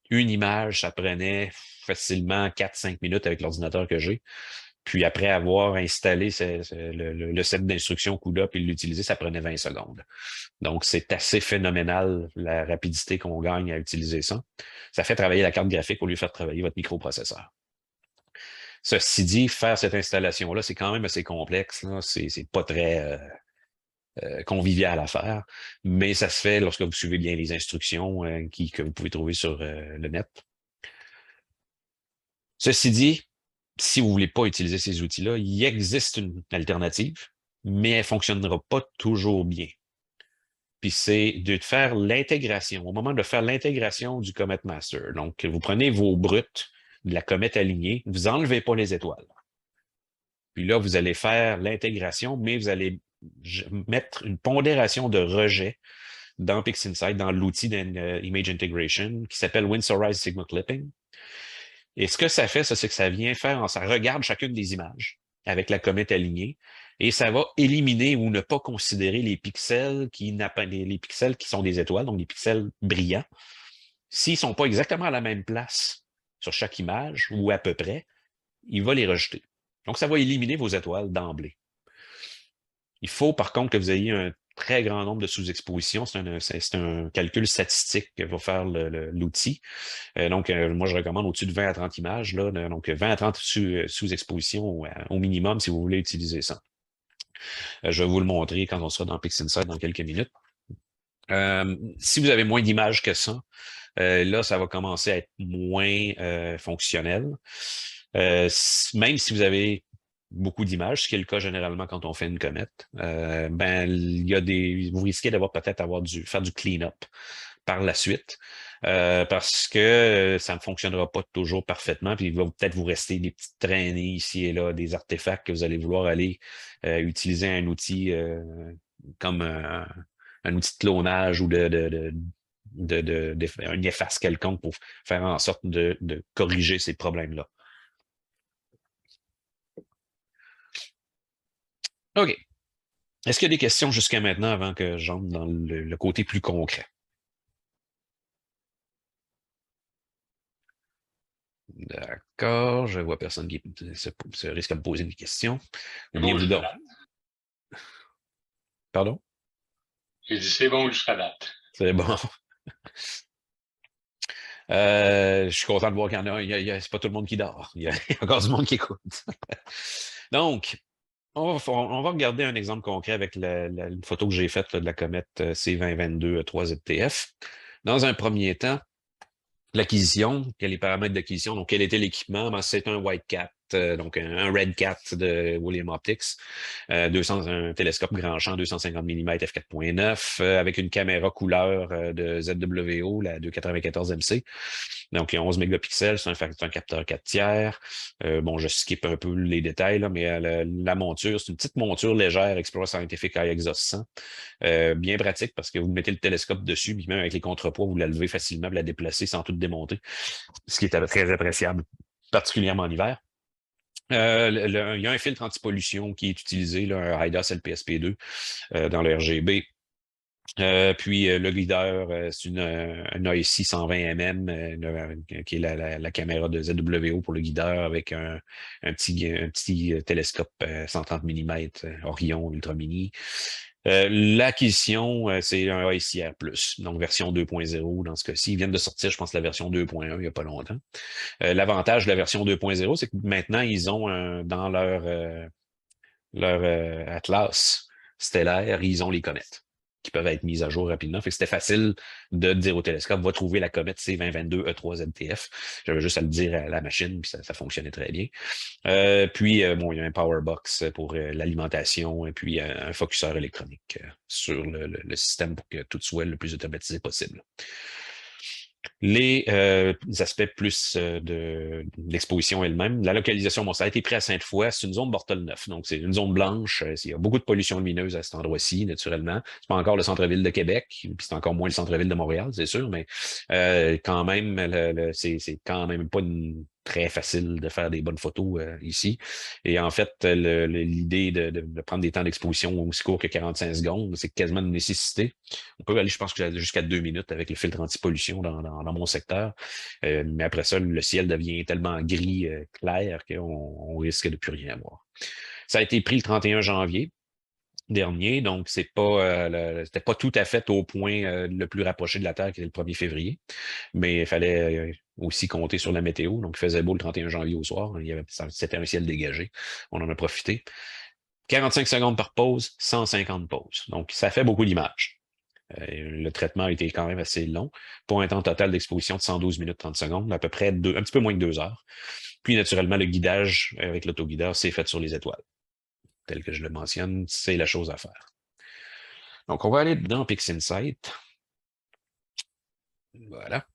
Une image, ça prenait facilement 4-5 minutes avec l'ordinateur que j'ai. Puis après avoir installé le set d'instructions CUDA et l'utiliser, ça prenait 20 secondes. Donc, c'est assez phénoménal la rapidité qu'on gagne à utiliser ça. Ça fait travailler la carte graphique au lieu de faire travailler votre microprocesseur. Ceci dit, faire cette installation-là, c'est quand même assez complexe. C'est pas très convivial à faire, mais ça se fait lorsque vous suivez bien les instructions que vous pouvez trouver sur le net. Ceci dit, si vous ne voulez pas utiliser ces outils-là, il existe une alternative, mais elle ne fonctionnera pas toujours bien. Puis c'est de faire l'intégration, au moment de faire l'intégration du Comet Master. Donc, vous prenez vos bruts de la comète alignée, vous n'enlevez pas les étoiles. Puis là, vous allez faire l'intégration, mais vous allez mettre une pondération de rejet dans PixInsight, dans l'outil d'Image Integration qui s'appelle Windsorize Sigma Clipping. Et ce que ça fait, c'est que ça vient faire, ça regarde chacune des images avec la comète alignée et ça va éliminer ou ne pas considérer les pixels les pixels qui sont des étoiles, donc les pixels brillants. S'ils ne sont pas exactement à la même place sur chaque image ou à peu près, il va les rejeter. Donc, ça va éliminer vos étoiles d'emblée. Il faut, par contre, que vous ayez un très grand nombre de sous-expositions. C'est un calcul statistique que va faire l'outil. Donc, moi, je recommande au-dessus de 20 à 30 images. Là, donc, 20 à 30 sous-expositions au minimum si vous voulez utiliser ça. Je vais vous le montrer quand on sera dans PixInsight dans quelques minutes. Si vous avez moins d'images que ça, là, ça va commencer à être moins fonctionnel. Même si vous avez beaucoup d'images, ce qui est le cas généralement quand on fait une comète, vous risquez d'avoir peut-être faire du clean-up par la suite, parce que ça ne fonctionnera pas toujours parfaitement, puis il va peut-être vous rester des petites traînées ici et là, des artefacts que vous allez vouloir aller utiliser un outil comme un outil de clonage ou un efface quelconque pour faire en sorte de corriger ces problèmes-là. OK. Est-ce qu'il y a des questions jusqu'à maintenant avant que j'entre dans le côté plus concret? D'accord, je vois personne qui se risque à me poser des questions. Bien-vous donc. Pardon? J'ai dit c'est bon jusqu'à date. C'est bon. Je suis content de voir qu'il y en a. C'est pas tout le monde qui dort. Il y a encore du monde qui écoute. Donc, on va regarder un exemple concret avec une photo que j'ai faite de la comète C2022 3ZTF. Dans un premier temps, l'acquisition, quels les paramètres d'acquisition, donc quel était l'équipement, c'est un White Cat, donc un Red Cat de William Optics, un télescope grand champ 250 mm f4.9 avec une caméra couleur de ZWO, la 294 MC. Donc, il y a 11 mégapixels, c'est un capteur 4 tiers. Bon, je skip un peu les détails, là, mais la monture, c'est une petite monture légère Explorer Scientific Eye Exhaust 100. Bien pratique parce que vous mettez le télescope dessus, puis même avec les contrepoids, vous la levez facilement, vous la déplacez sans tout démonter, ce qui est très appréciable, particulièrement en hiver. Il y a un filtre anti-pollution qui est utilisé, là, un IDAS LPSP2 dans le RGB. Puis le leader, c'est une AEC 120 mm, qui est la caméra de ZWO pour le guideur avec un petit télescope 130 mm Orion Ultra Mini. L'acquisition, c'est un AEC-R+, donc version 2.0 dans ce cas-ci. Ils viennent de sortir, je pense, la version 2.1 il n'y a pas longtemps. L'avantage de la version 2.0, c'est que maintenant, ils ont dans leur atlas stellaire, ils ont les comètes qui peuvent être mises à jour rapidement. Fait que c'était facile de dire au télescope, va trouver la comète C2022 E3ZTF. J'avais juste à le dire à la machine, puis ça fonctionnait très bien. Bon, il y a un power box pour l'alimentation et puis un focuseur électronique sur le système pour que tout soit le plus automatisé possible. Les aspects plus de l'exposition elle-même. La localisation, bon, ça a été pris à Sainte-Foy, c'est une zone Bortolneuf, donc c'est une zone blanche. Il y a beaucoup de pollution lumineuse à cet endroit-ci, naturellement. C'est pas encore le centre-ville de Québec, puis c'est encore moins le centre-ville de Montréal, c'est sûr, mais quand même, c'est quand même pas très facile de faire des bonnes photos ici. Et en fait, l'idée de prendre des temps d'exposition aussi courts que 45 secondes, c'est quasiment une nécessité. On peut aller, je pense, jusqu'à 2 minutes avec le filtre anti-pollution dans mon secteur. Mais après ça, le ciel devient tellement gris clair qu'on risque de plus rien voir. Ça a été pris le 31 janvier dernier, donc c'était pas tout à fait au point le plus rapproché de la Terre qui était le 1er février, mais il fallait aussi compter sur la météo, donc il faisait beau le 31 janvier au soir, c'était un ciel dégagé, on en a profité. 45 secondes par pause, 150 pauses, donc ça fait beaucoup d'images. Le traitement a été quand même assez long, pour un temps total d'exposition de 112 minutes 30 secondes, à peu près un petit peu moins que 2 heures. Puis naturellement, le guidage avec l'autoguideur, c'est fait sur les étoiles. Tel que je le mentionne, c'est la chose à faire. Donc, on va aller dans PixInsight. Voilà.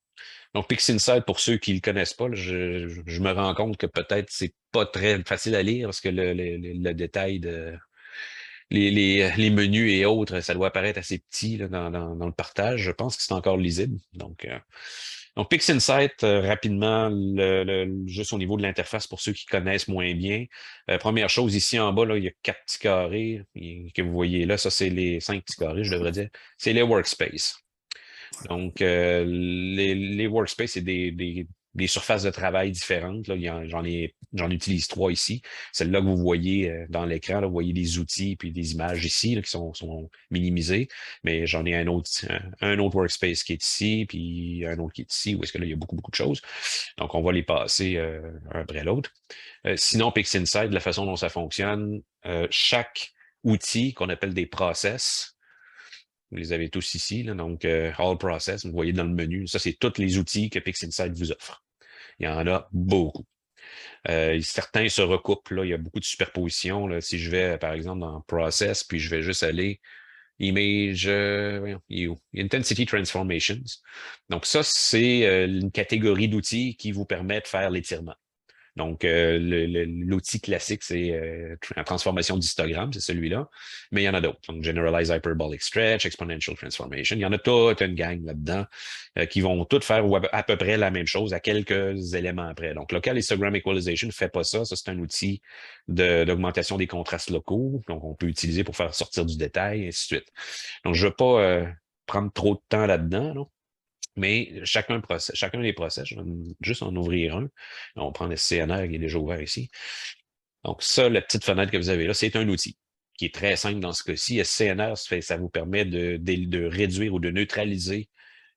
Donc, PixInsight, pour ceux qui ne le connaissent pas, je me rends compte que peut-être c'est pas très facile à lire parce que le détail les menus et autres, ça doit apparaître assez petit là, dans le partage. Je pense que c'est encore lisible. Donc PixInsight, rapidement, juste au niveau de l'interface pour ceux qui connaissent moins bien. Première chose, ici en bas, là, il y a 4 petits carrés que vous voyez là. Ça, c'est les 5 petits carrés, je devrais dire. C'est les workspaces. Donc, les workspaces, c'est des surfaces de travail différentes. Là. J'en utilise 3 ici. Celle-là que vous voyez dans l'écran, là, vous voyez des outils puis des images ici là, qui sont minimisées. Mais j'en ai un autre workspace qui est ici, puis un autre qui est ici, où est-ce que là, il y a beaucoup, beaucoup de choses. Donc, on va les passer un après l'autre. Sinon, PixInsight, de la façon dont ça fonctionne, chaque outil qu'on appelle des process, vous les avez tous ici, là, donc All Process, vous voyez dans le menu. Ça, c'est tous les outils que PixInsight vous offre. Il y en a beaucoup. Certains se recoupent, là, il y a beaucoup de superpositions. Là. Si je vais, par exemple, dans Process, puis je vais juste aller Image, Intensity Transformations. Donc ça, c'est une catégorie d'outils qui vous permet de faire l'étirement. Donc, l'outil classique, c'est la transformation d'histogramme, c'est celui-là. Mais il y en a d'autres. Donc, Generalized Hyperbolic Stretch, Exponential Transformation. Il y en a toute une gang là-dedans qui vont toutes faire à peu près la même chose à quelques éléments après. Donc, Local Histogram Equalization ne fait pas ça. Ça, c'est un outil d'augmentation des contrastes locaux. Donc, on peut utiliser pour faire sortir du détail, et ainsi de suite. Donc, je ne veux pas prendre trop de temps là-dedans, là. Mais chacun des process, je vais juste en ouvrir un. On prend le CNR qui est déjà ouvert ici. Donc ça, la petite fenêtre que vous avez là, c'est un outil qui est très simple dans ce cas-ci. SCNR, ça vous permet de réduire ou de neutraliser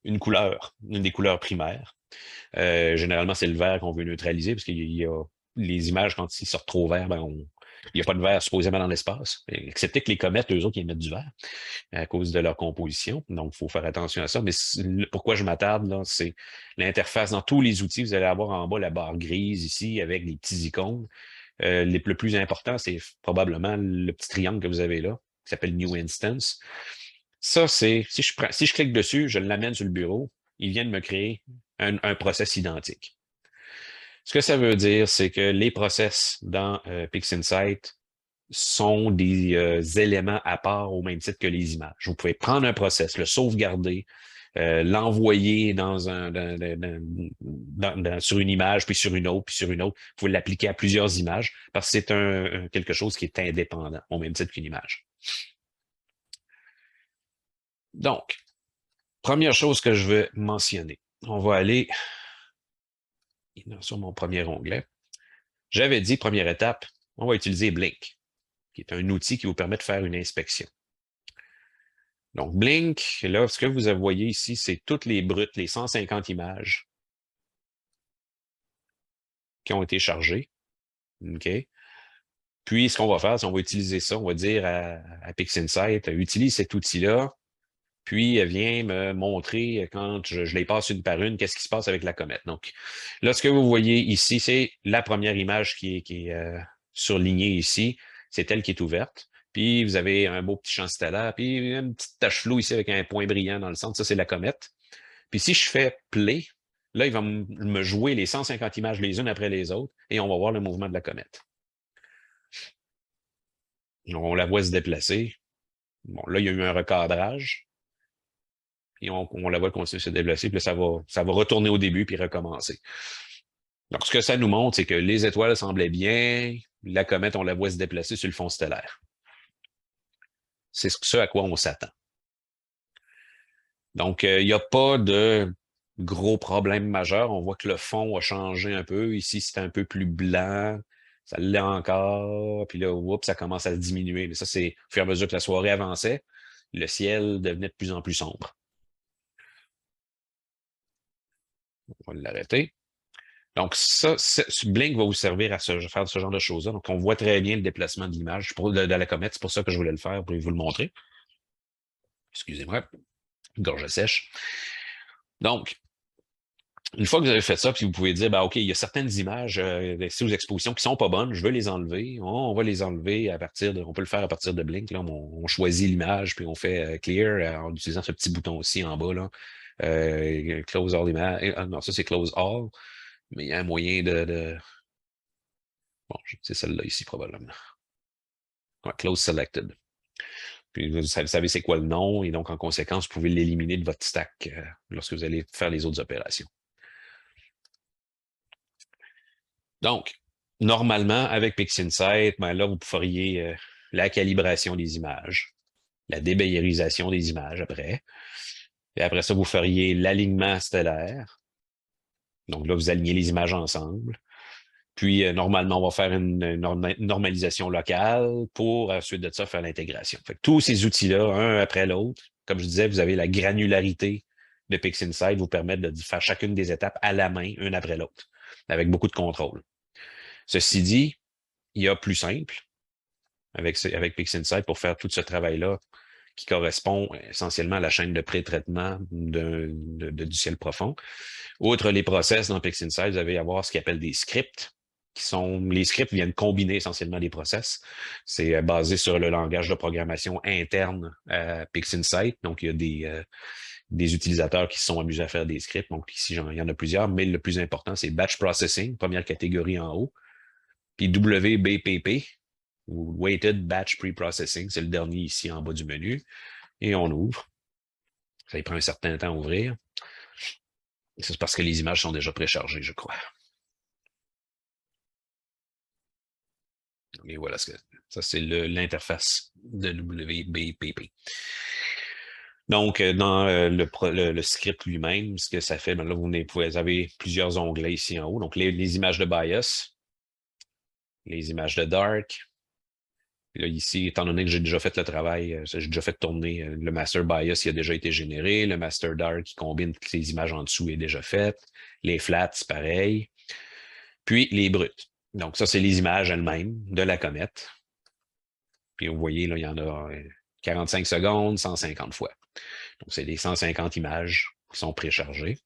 une couleur, une des couleurs primaires. Généralement, c'est le vert qu'on veut neutraliser parce qu'il y a les images, quand ils sortent trop verts, il n'y a pas de vert supposément dans l'espace, excepté que les comètes, eux autres, ils émettent du vert à cause de leur composition. Donc, il faut faire attention à ça. Mais pourquoi je m'attarde, là, c'est l'interface. Dans tous les outils, vous allez avoir en bas la barre grise ici avec des petits icônes. Le plus important, c'est probablement le petit triangle que vous avez là, qui s'appelle New Instance. Ça, c'est, si je clique dessus, je l'amène sur le bureau, il vient de me créer un process identique. Ce que ça veut dire, c'est que les process dans PixInsight sont des éléments à part au même titre que les images. Vous pouvez prendre un process, le sauvegarder, l'envoyer sur une image, puis sur une autre, puis sur une autre. Vous pouvez l'appliquer à plusieurs images parce que c'est quelque chose qui est indépendant, au même titre qu'une image. Donc, première chose que je veux mentionner. On va aller sur mon premier onglet. J'avais dit, première étape, on va utiliser Blink, qui est un outil qui vous permet de faire une inspection. Donc, Blink, là, ce que vous voyez ici, c'est toutes les brutes, les 150 images qui ont été chargées. OK? Puis, ce qu'on va faire, c'est qu'on va utiliser ça. On va dire à PixInsight, utilise cet outil-là, puis viens me montrer quand je les passe une par une, qu'est-ce qui se passe avec la comète. Donc, là, ce que vous voyez ici, c'est la première image qui est surlignée ici. C'est elle qui est ouverte. Puis, vous avez un beau petit champ stellaire, puis une petite tache floue ici avec un point brillant dans le centre. Ça, c'est la comète. Puis, si je fais play, là, il va me jouer les 150 images les unes après les autres et on va voir le mouvement de la comète. Donc, on la voit se déplacer. Bon, là, il y a eu un recadrage. Et on la voit continuer à se déplacer, puis là, ça va retourner au début puis recommencer. Donc, ce que ça nous montre, c'est que les étoiles semblaient bien, la comète, on la voit se déplacer sur le fond stellaire. C'est ce à quoi on s'attend. Donc, il n'y a pas de gros problème majeur. On voit que le fond a changé un peu. Ici, c'est un peu plus blanc. Ça l'est encore. Puis là, oups, ça commence à diminuer. Mais ça, c'est au fur et à mesure que la soirée avançait, le ciel devenait de plus en plus sombre. On va l'arrêter. Donc, ça, Blink va vous servir à faire ce genre de choses-là. Donc, on voit très bien le déplacement de l'image de la comète. C'est pour ça que je voulais le faire, pour vous le montrer. Excusez-moi, gorge sèche. Donc, une fois que vous avez fait ça, puis vous pouvez dire, ben, OK, il y a certaines images sous exposition qui sont pas bonnes, je veux les enlever. On va les enlever on peut le faire à partir de Blink. Là, on choisit l'image, puis on fait clear en utilisant ce petit bouton aussi en bas. Là. Close all image. Non, ça, c'est close all. Mais il y a un moyen Bon, c'est celle-là ici, probablement. Ouais, close selected. Puis vous savez c'est quoi le nom, et donc en conséquence, vous pouvez l'éliminer de votre stack lorsque vous allez faire les autres opérations. Donc, normalement, avec PixInsight, ben là, vous feriez la calibration des images, la débayerisation des images après. Et après ça, vous feriez l'alignement stellaire. Donc là, vous alignez les images ensemble. Puis, normalement, on va faire une normalisation locale pour, ensuite de ça, faire l'intégration. Tous ces outils-là, un après l'autre, comme je disais, vous avez la granularité de PixInsight, vous permettre de faire chacune des étapes à la main, une après l'autre, avec beaucoup de contrôle. Ceci dit, il y a plus simple avec PixInsight pour faire tout ce travail-là qui correspond essentiellement à la chaîne de pré-traitement du ciel profond. Outre les process dans PixInsight, vous allez avoir ce qu'on appelle des scripts. Les scripts viennent combiner essentiellement des process. C'est basé sur le langage de programmation interne à PixInsight. Donc, il y a des utilisateurs qui se sont amusés à faire des scripts. Donc, ici, il y en a plusieurs, mais le plus important, c'est Batch Processing, première catégorie en haut. Puis WBPP, ou Weighted Batch Preprocessing, c'est le dernier ici en bas du menu. Et on ouvre. Ça y prend un certain temps à ouvrir. C'est parce que les images sont déjà préchargées, je crois. Et voilà, ça c'est l'interface de WBPP. Donc, dans le script lui-même, ce que ça fait, ben là, vous avez plusieurs onglets ici en haut. Donc, les images de bias, les images de dark. Et là, ici, étant donné que j'ai déjà fait le travail, j'ai déjà fait tourner le master bias, il a déjà été généré. Le master dark qui combine toutes les images en dessous est déjà fait. Les flats, c'est pareil. Puis, les brutes. Donc, ça, c'est les images elles-mêmes de la comète. Puis, vous voyez, là, il y en a 45 secondes, 150 fois. Donc, c'est des 150 images qui sont préchargées.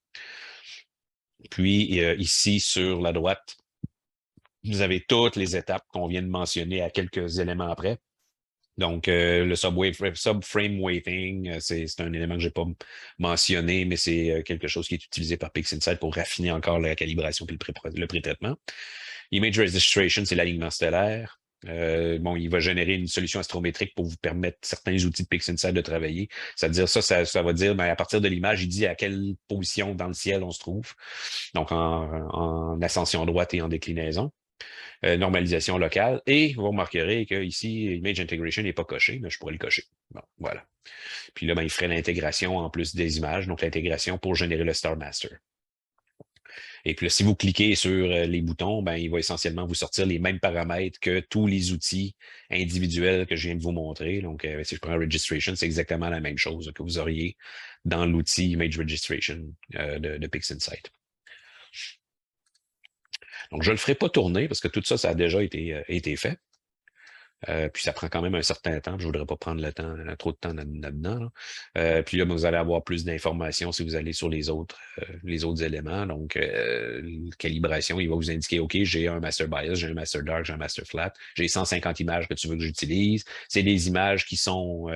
Puis, ici, sur la droite, vous avez toutes les étapes qu'on vient de mentionner à quelques éléments après. Donc, le subframe weighting, c'est un élément que je n'ai pas mentionné, mais c'est quelque chose qui est utilisé par PixInsight pour raffiner encore la calibration et le pré-traitement. Image registration, c'est l'alignement stellaire. Il va générer une solution astrométrique pour vous permettre certains outils de PixInsight de travailler. C'est-à-dire ça va dire, à partir de l'image, il dit à quelle position dans le ciel on se trouve. Donc, en ascension droite et en déclinaison. Normalisation locale. Et vous remarquerez qu'ici, Image Integration n'est pas coché, mais je pourrais le cocher. Bon, voilà. Puis là, il ferait l'intégration en plus des images, donc l'intégration pour générer le Star Master. Et puis là, si vous cliquez sur les boutons, il va essentiellement vous sortir les mêmes paramètres que tous les outils individuels que je viens de vous montrer. Donc, si je prends Registration, c'est exactement la même chose que vous auriez dans l'outil Image Registration de PixInsight. Donc, je ne le ferai pas tourner parce que tout ça, ça a déjà été fait. Puis ça prend quand même un certain temps. Je ne voudrais pas prendre trop de temps là-dedans. Puis là, vous allez avoir plus d'informations si vous allez sur les autres éléments. Donc, calibration, il va vous indiquer, OK, j'ai un master bias, j'ai un master dark, j'ai un master flat, j'ai 150 images que tu veux que j'utilise. C'est des images qui sont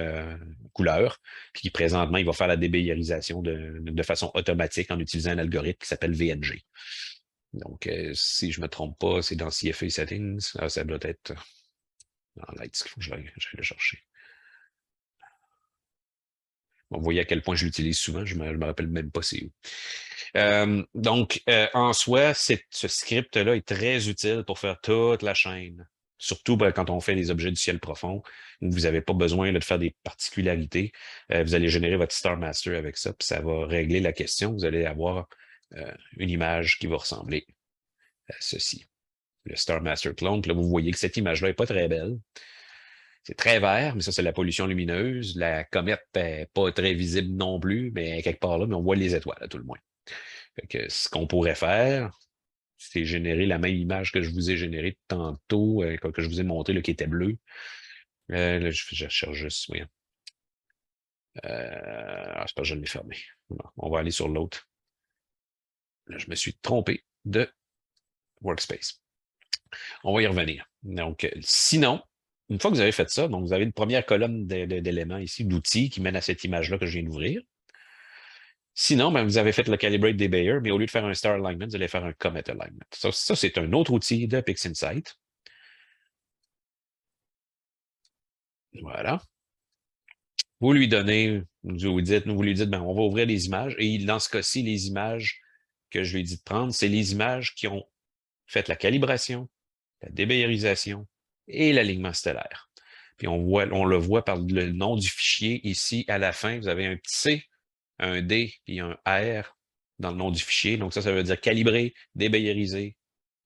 couleurs, puis qui présentement, il va faire la débayerisation de façon automatique en utilisant un algorithme qui s'appelle VNG. Donc, si je ne me trompe pas, c'est dans CFA Settings. Ah, ça doit être dans Light, je vais le chercher. Bon, vous voyez à quel point je l'utilise souvent, je me rappelle même pas c'est où. Donc, en soi, ce script-là est très utile pour faire toute la chaîne. Surtout quand on fait des objets du ciel profond, où vous n'avez pas besoin de faire des particularités. Vous allez générer votre Star Master avec ça, puis ça va régler la question. Vous allez avoir une image qui va ressembler à ceci. Le Star Master Clone. Puis là, vous voyez que cette image-là n'est pas très belle. C'est très vert, mais ça, c'est la pollution lumineuse. La comète n'est pas très visible non plus, mais quelque part là, mais on voit les étoiles, à tout le moins. Fait que ce qu'on pourrait faire, c'est générer la même image que je vous ai générée tantôt, que je vous ai montré, là, qui était bleue. Là, je cherche juste, voyons. C'est pas que je l'ai fermé. Bon, on va aller sur l'autre. Là, je me suis trompé de Workspace. On va y revenir. Donc, sinon, une fois que vous avez fait ça, donc vous avez une première colonne d'éléments ici, d'outils qui mène à cette image-là que je viens d'ouvrir. Sinon, vous avez fait le Calibrate Debayer, mais au lieu de faire un Star Alignment, vous allez faire un Comet Alignment. Ça c'est un autre outil de PixInsight. Voilà. vous lui donnez, vous lui dites, ben, on va ouvrir les images, et dans ce cas-ci, les images que je lui ai dit de prendre, c'est les images qui ont fait la calibration, la débayerisation et l'alignement stellaire. Puis on le voit par le nom du fichier ici à la fin, vous avez un petit C, un D et un R dans le nom du fichier. Donc ça veut dire calibrer, débayériser,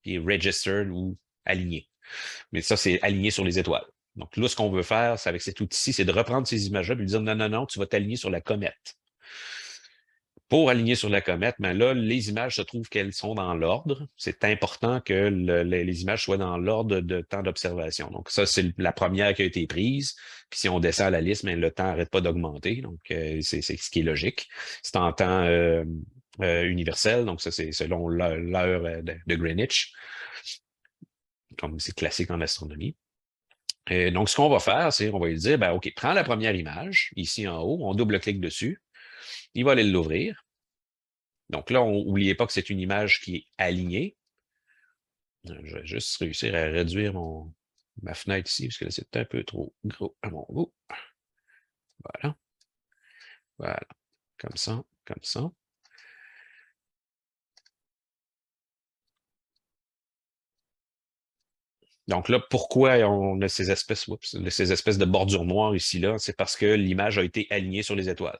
puis registered ou aligné. Mais ça, c'est aligné sur les étoiles. Donc là, ce qu'on veut faire, c'est avec cet outil-ci, c'est de reprendre ces images-là et de dire non, non, non, tu vas t'aligner sur la comète. Pour aligner sur la comète, mais là, les images se trouvent qu'elles sont dans l'ordre. C'est important que les images soient dans l'ordre de temps d'observation. Donc, ça, c'est la première qui a été prise. Puis si on descend la liste, mais le temps n'arrête pas d'augmenter. Donc, c'est ce qui est logique. C'est en temps universel, donc ça, c'est selon l'heure de Greenwich, comme c'est classique en astronomie. Et donc, ce qu'on va faire, c'est qu'on va lui dire, ben, OK, prends la première image, ici en haut, on double-clique dessus. Il va aller l'ouvrir. Donc là, n'oubliez pas que c'est une image qui est alignée. Je vais juste réussir à réduire ma fenêtre ici, parce que là, c'est un peu trop gros à mon goût. Voilà. Voilà. Comme ça, comme ça. Donc là, pourquoi on a ces espèces de bordures noires ici, là? C'est parce que l'image a été alignée sur les étoiles.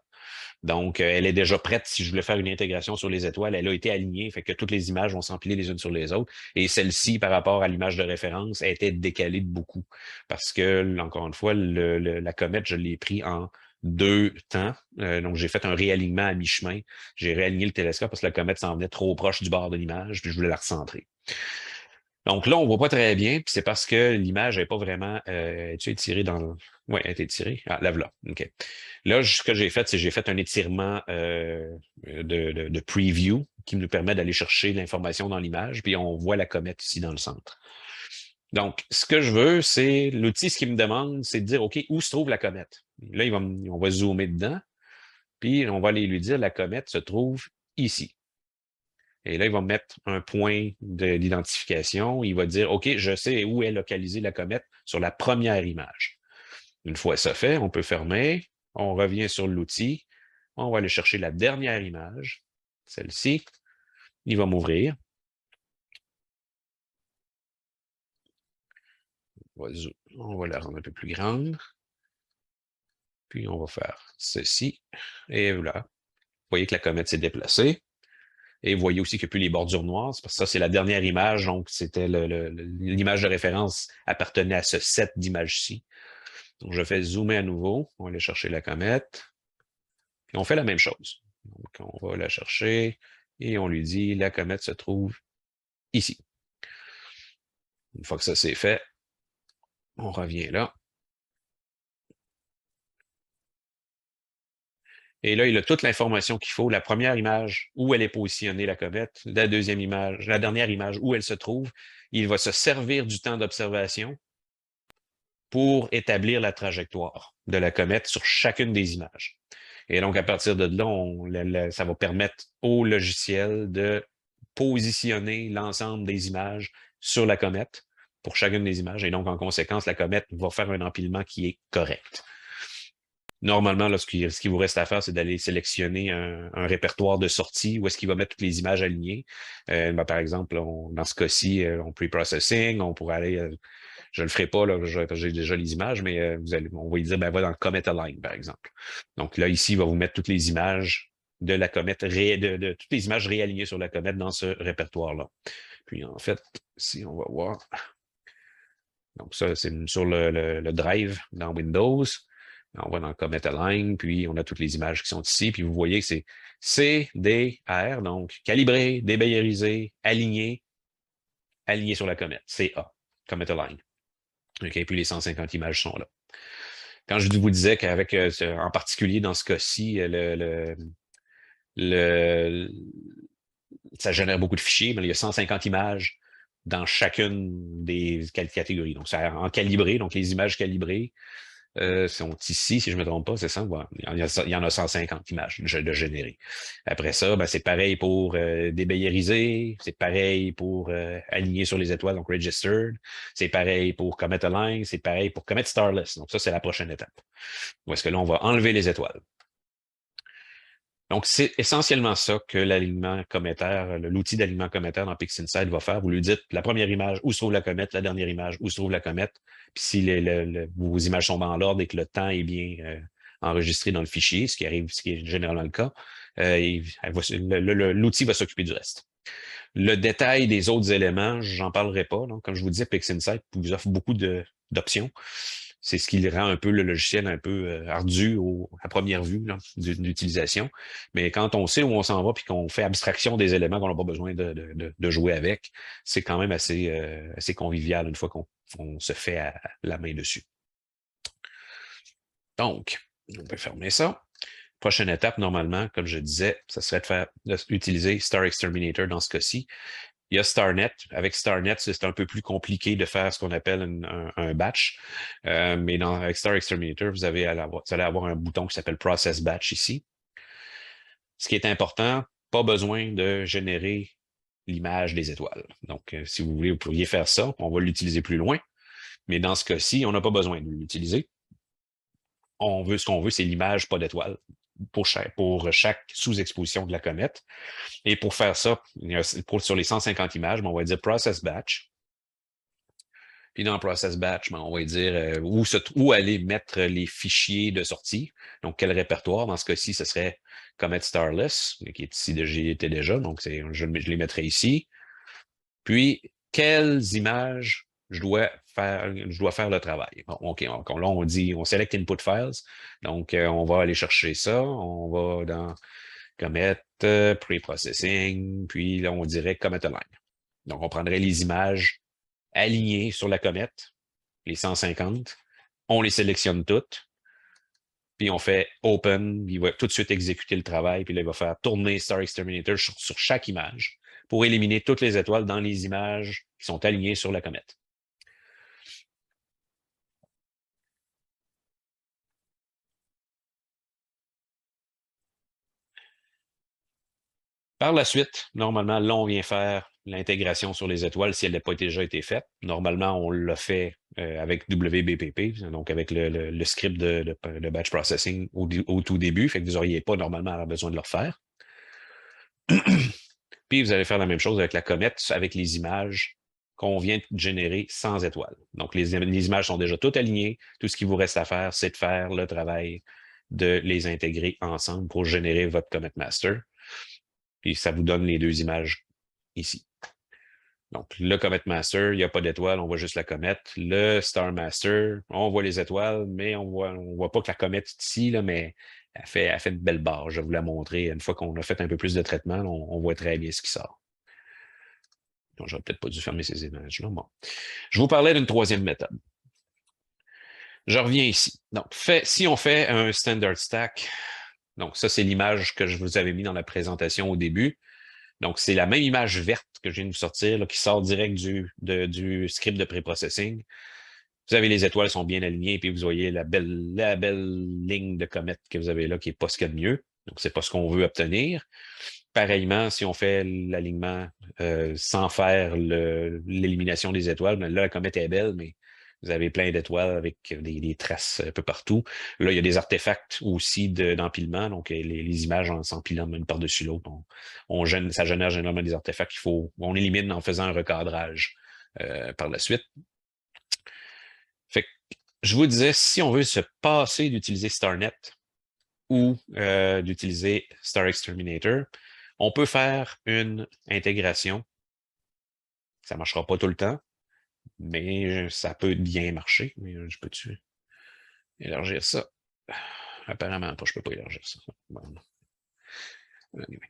Donc, elle est déjà prête. Si je voulais faire une intégration sur les étoiles, elle a été alignée, fait que toutes les images vont s'empiler les unes sur les autres. Et celle-ci, par rapport à l'image de référence, a été décalée de beaucoup. Parce que, encore une fois, la comète, je l'ai pris en 2 temps. Donc, j'ai fait un réalignement à mi-chemin. J'ai réaligné le télescope parce que la comète s'en venait trop proche du bord de l'image, puis je voulais la recentrer. Donc là, on ne voit pas très bien, puis c'est parce que l'image n'est pas vraiment étirée dans le... Oui, elle a été étirée. Ah, là, voilà. OK. Là, ce que j'ai fait, c'est que j'ai fait un étirement de preview qui nous permet d'aller chercher l'information dans l'image, puis on voit la comète ici dans le centre. Donc, ce que je veux, c'est l'outil, ce qu'il me demande, c'est de dire, OK, où se trouve la comète? Là, on va zoomer dedans, puis on va aller lui dire, la comète se trouve ici. Et là, il va mettre un point d'identification. Il va dire, OK, je sais où est localisée la comète sur la première image. Une fois ça fait, on peut fermer. On revient sur l'outil. On va aller chercher la dernière image, celle-ci. Il va m'ouvrir. On va la rendre un peu plus grande. Puis on va faire ceci. Et voilà. Vous voyez que la comète s'est déplacée. Et vous voyez aussi qu'il n'y a plus les bordures noires, parce que ça, c'est la dernière image, donc c'était l'image de référence appartenait à ce set d'images-ci. Donc, je fais zoomer à nouveau, on va aller chercher la comète, puis on fait la même chose. Donc, on va la chercher, et on lui dit, la comète se trouve ici. Une fois que ça c'est fait, on revient là. Et là, il a toute l'information qu'il faut. La première image, où elle est positionnée, la comète. La deuxième image, la dernière image, où elle se trouve. Il va se servir du temps d'observation pour établir la trajectoire de la comète sur chacune des images. Et donc, à partir de là, ça va permettre au logiciel de positionner l'ensemble des images sur la comète pour chacune des images. Et donc, en conséquence, la comète va faire un empilement qui est correct. Normalement, là, ce qui vous reste à faire, c'est d'aller sélectionner un répertoire de sortie où est-ce qu'il va mettre toutes les images alignées. Par exemple, dans ce cas-ci, on pre-processing, on pourrait aller... je ne le ferai pas, là, j'ai déjà les images, mais on va lui dire, ben, va dans Comet Align, par exemple. Donc là, ici, il va vous mettre toutes les images de la comète, toutes les images réalignées sur la comète dans ce répertoire-là. Puis en fait, si on va voir... Donc ça, c'est sur le Drive dans Windows. On va dans Comet Align, puis on a toutes les images qui sont ici, puis vous voyez que c'est CDR, donc calibré, débayerisé, aligné sur la comète, CA, Comet Align. OK, puis les 150 images sont là. Quand je vous disais qu'avec, en particulier dans ce cas-ci, ça génère beaucoup de fichiers, mais il y a 150 images dans chacune des catégories. Donc, c'est en calibré, donc les images calibrées, sont ici, si je ne me trompe pas, c'est ça. Voilà. Il y en a 150 images de générer. Après ça, ben, c'est pareil pour débayériser, c'est pareil pour aligner sur les étoiles, donc registered, c'est pareil pour commit align, c'est pareil pour commit starless. Donc ça, c'est la prochaine étape. Où est-ce que là, on va enlever les étoiles. Donc, c'est essentiellement ça que l'alignement cométaire, l'outil d'alignement cométaire dans PixInsight va faire. Vous lui dites la première image, où se trouve la comète, la dernière image, où se trouve la comète. Puis si vos images sont dans l'ordre et que le temps est bien enregistré dans le fichier, ce qui est généralement le cas, l'outil va s'occuper du reste. Le détail des autres éléments, j'en parlerai pas. Donc, comme je vous disais, PixInsight vous offre beaucoup d'options. C'est ce qui rend un peu le logiciel un peu ardu à première vue d'utilisation. Mais quand on sait où on s'en va puis qu'on fait abstraction des éléments qu'on n'a pas besoin de jouer avec, c'est quand même assez convivial une fois qu'on se fait à la main dessus. Donc, on peut fermer ça. Prochaine étape, normalement, comme je disais, ça serait d'utiliser Star Exterminator dans ce cas-ci. Il y a StarNet. Avec StarNet, c'est un peu plus compliqué de faire ce qu'on appelle un batch. Mais avec Star Exterminator, vous allez avoir un bouton qui s'appelle Process Batch ici. Ce qui est important, pas besoin de générer l'image des étoiles. Donc, si vous voulez, vous pourriez faire ça. On va l'utiliser plus loin. Mais dans ce cas-ci, on n'a pas besoin de l'utiliser. Ce qu'on veut, c'est l'image, pas d'étoile, pour chaque sous-exposition de la comète. Et pour faire ça, sur les 150 images, on va dire Process Batch. Puis dans Process Batch, on va dire où aller mettre les fichiers de sortie. Donc, quel répertoire? Dans ce cas-ci, ce serait Comet Starless, qui est ici était déjà. Donc, je les mettrai ici. Puis, quelles images je dois faire le travail. Bon, OK, là, on select Input Files. Donc, on va aller chercher ça. On va dans Comet, Pre-Processing, puis là, on dirait Comet Align. Donc, on prendrait les images alignées sur la comète, les 150. On les sélectionne toutes. Puis on fait Open, il va tout de suite exécuter le travail, puis là, il va faire tourner Star Exterminator sur chaque image pour éliminer toutes les étoiles dans les images qui sont alignées sur la comète. Par la suite, normalement, là, on vient faire l'intégration sur les étoiles si elle n'a pas déjà été faite. Normalement, on l'a fait avec WBPP, donc avec le script de batch processing au tout début, fait que vous n'auriez pas normalement besoin de le refaire. Puis vous allez faire la même chose avec la comète, avec les images qu'on vient de générer sans étoiles. Donc, les images sont déjà toutes alignées. Tout ce qui vous reste à faire, c'est de faire le travail de les intégrer ensemble pour générer votre Comet Master. Puis ça vous donne les deux images ici. Donc, le Comet Master, il n'y a pas d'étoiles, on voit juste la comète. Le Star Master, on voit les étoiles, mais on voit pas que la comète est ici, là, mais elle fait une belle barre. Je vais vous la montrer. Une fois qu'on a fait un peu plus de traitement, on voit très bien ce qui sort. Donc, j'aurais peut-être pas dû fermer ces images-là. Bon. Je vous parlais d'une troisième méthode. Je reviens ici. Donc, si on fait un standard stack, donc ça, c'est l'image que je vous avais mis dans la présentation au début. Donc, c'est la même image verte que je viens de vous sortir, là, qui sort direct du script de pré-processing. Vous avez les étoiles sont bien alignées, puis vous voyez la belle ligne de comète que vous avez là, qui n'est pas ce qu'il y a de mieux. Donc, c'est pas ce qu'on veut obtenir. Pareillement, si on fait l'alignement sans faire l'élimination des étoiles, là, la comète est belle, mais vous avez plein d'étoiles avec des traces un peu partout. Là, il y a des artefacts aussi d'empilement, donc les images en s'empilant l'une par-dessus l'autre. Ça génère généralement des artefacts on élimine en faisant un recadrage par la suite. Fait que, je vous disais, si on veut se passer d'utiliser StarNet ou d'utiliser Star Exterminator, on peut faire une intégration. Ça ne marchera pas tout le temps, mais ça peut bien marcher. Mais je peux-tu élargir ça? Apparemment pas, je ne peux pas élargir ça. Bon. Anyway.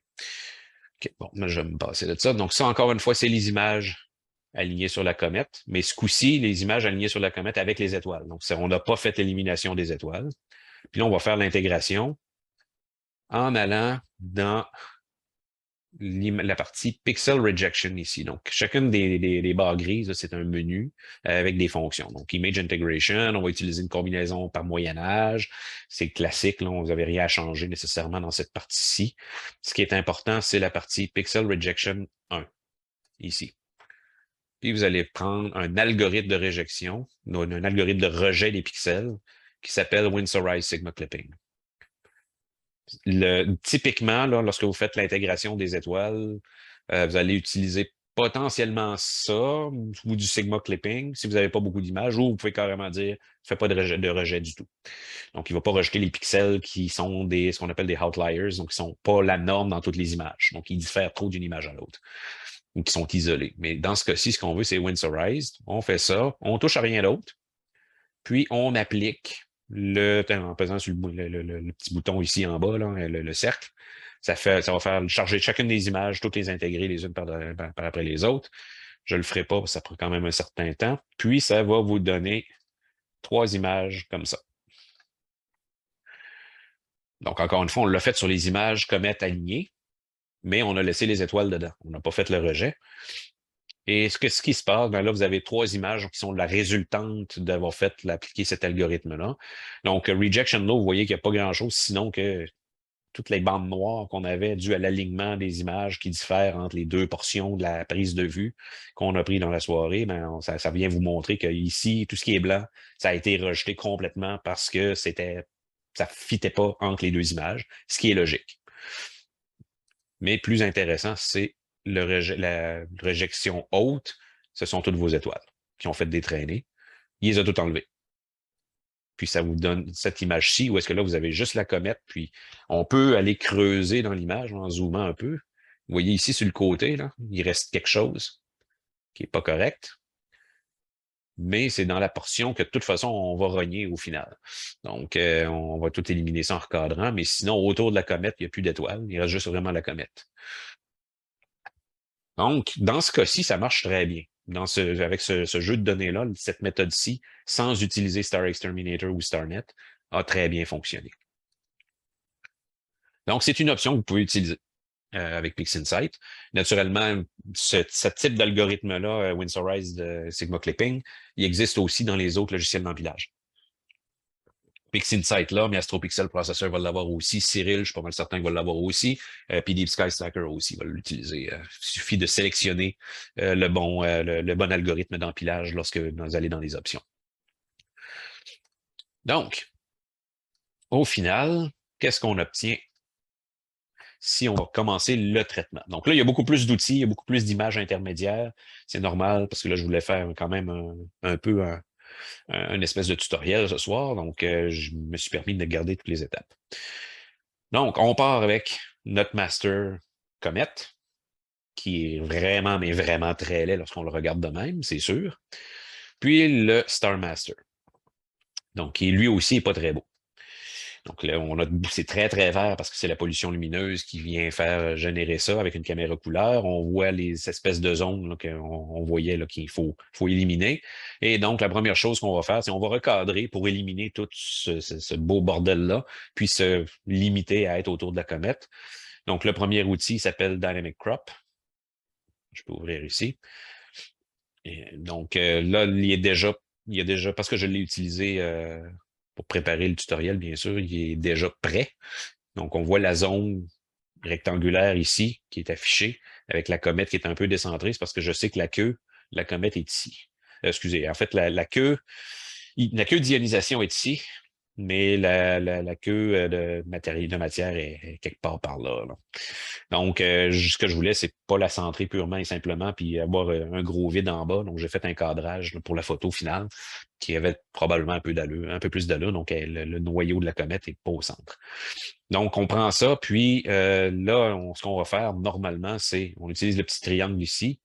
OK, bon, là, je vais me passer de ça. Donc ça, encore une fois, c'est les images alignées sur la comète, mais ce coup-ci, les images alignées sur la comète avec les étoiles. Donc, on n'a pas fait l'élimination des étoiles. Puis là, on va faire l'intégration en allant dans la partie Pixel Rejection ici. Donc, chacune des barres grises, c'est un menu avec des fonctions. Donc, Image Integration, on va utiliser une combinaison par moyen-âge. C'est classique, là, vous n'avez rien à changer nécessairement dans cette partie-ci. Ce qui est important, c'est la partie Pixel Rejection 1, ici. Puis, vous allez prendre un algorithme de réjection, un algorithme de rejet des pixels qui s'appelle Winsorized Sigma Clipping. Typiquement, là, lorsque vous faites l'intégration des étoiles, vous allez utiliser potentiellement ça ou du Sigma Clipping si vous n'avez pas beaucoup d'images, ou vous pouvez carrément dire « fais pas de rejet du tout ». Donc, il ne va pas rejeter les pixels qui sont ce qu'on appelle des outliers, donc qui ne sont pas la norme dans toutes les images. Donc, ils diffèrent trop d'une image à l'autre, ou qui sont isolés. Mais dans ce cas-ci, ce qu'on veut, c'est Winsorized. On fait ça, on touche à rien d'autre, puis on applique en pesant sur le petit bouton ici en bas, là, le cercle, ça va faire charger chacune des images, toutes les intégrer les unes par après les autres. Je ne le ferai pas, parce que ça prend quand même un certain temps. Puis, ça va vous donner 3 images comme ça. Donc, encore une fois, on l'a fait sur les images comètes alignées, mais on a laissé les étoiles dedans. On n'a pas fait le rejet. Et ce qui se passe, là, vous avez 3 images qui sont la résultante d'avoir appliqué cet algorithme-là. Donc, Rejection Low, vous voyez qu'il n'y a pas grand-chose, sinon que toutes les bandes noires qu'on avait dues à l'alignement des images qui diffèrent entre les 2 portions de la prise de vue qu'on a pris dans la soirée, ben, ça vient vous montrer qu'ici, tout ce qui est blanc, ça a été rejeté complètement parce que ça ne fitait pas entre les 2 images, ce qui est logique. Mais plus intéressant, c'est la réjection haute, ce sont toutes vos étoiles qui ont fait des traînées. Il les a toutes enlevées. Puis ça vous donne cette image-ci, où est-ce que là, vous avez juste la comète, puis on peut aller creuser dans l'image en zoomant un peu. Vous voyez ici, sur le côté, là, il reste quelque chose qui n'est pas correct. Mais c'est dans la portion que de toute façon, on va rogner au final. Donc, on va tout éliminer ça en recadrant, mais sinon, autour de la comète, il n'y a plus d'étoiles, il reste juste vraiment la comète. Donc, dans ce cas-ci, ça marche très bien. Avec ce jeu de données-là, cette méthode-ci, sans utiliser Star Exterminator ou StarNet, a très bien fonctionné. Donc, c'est une option que vous pouvez utiliser avec PixInsight. Naturellement, ce type d'algorithme-là, Winsorized Sigma Clipping, il existe aussi dans les autres logiciels d'empilage. PixInsight là, mais AstroPixel Processor va l'avoir aussi. Cyril, je suis pas mal certain qu'il va l'avoir aussi. Puis Deep Sky Stacker aussi va l'utiliser. Il suffit de sélectionner le bon algorithme d'empilage lorsque vous allez dans les options. Donc, au final, qu'est-ce qu'on obtient si on va commencer le traitement? Donc là, il y a beaucoup plus d'outils, il y a beaucoup plus d'images intermédiaires. C'est normal parce que là, je voulais faire quand même un peu un espèce de tutoriel ce soir, donc je me suis permis de garder toutes les étapes. Donc, on part avec notre master Comet, qui est vraiment, mais vraiment très laid lorsqu'on le regarde de même, c'est sûr. Puis le Star Master, donc qui lui aussi n'est pas très beau. Donc là, c'est très, très vert parce que c'est la pollution lumineuse qui vient faire générer ça avec une caméra couleur. On voit les espèces de zones qu'on voyait qu'il faut éliminer. Et donc, la première chose qu'on va faire, c'est qu'on va recadrer pour éliminer tout ce beau bordel-là, puis se limiter à être autour de la comète. Donc, le premier outil s'appelle Dynamic Crop. Je peux ouvrir ici. Et donc, là, il y a déjà, parce que je l'ai utilisé pour préparer le tutoriel, bien sûr, il est déjà prêt. Donc, on voit la zone rectangulaire ici qui est affichée avec la comète qui est un peu décentrée. C'est parce que je sais que la queue, la comète est ici. Excusez, en fait, la queue d'ionisation est ici, mais la queue de matière est quelque part par là. Donc, ce que je voulais, c'est pas la centrer purement et simplement, puis avoir un gros vide en bas. Donc, j'ai fait un cadrage pour la photo finale qui avait probablement un peu plus d'allure. Donc, le noyau de la comète n'est pas au centre. Donc, on prend ça, puis là, ce qu'on va faire normalement, c'est on utilise le petit triangle ici,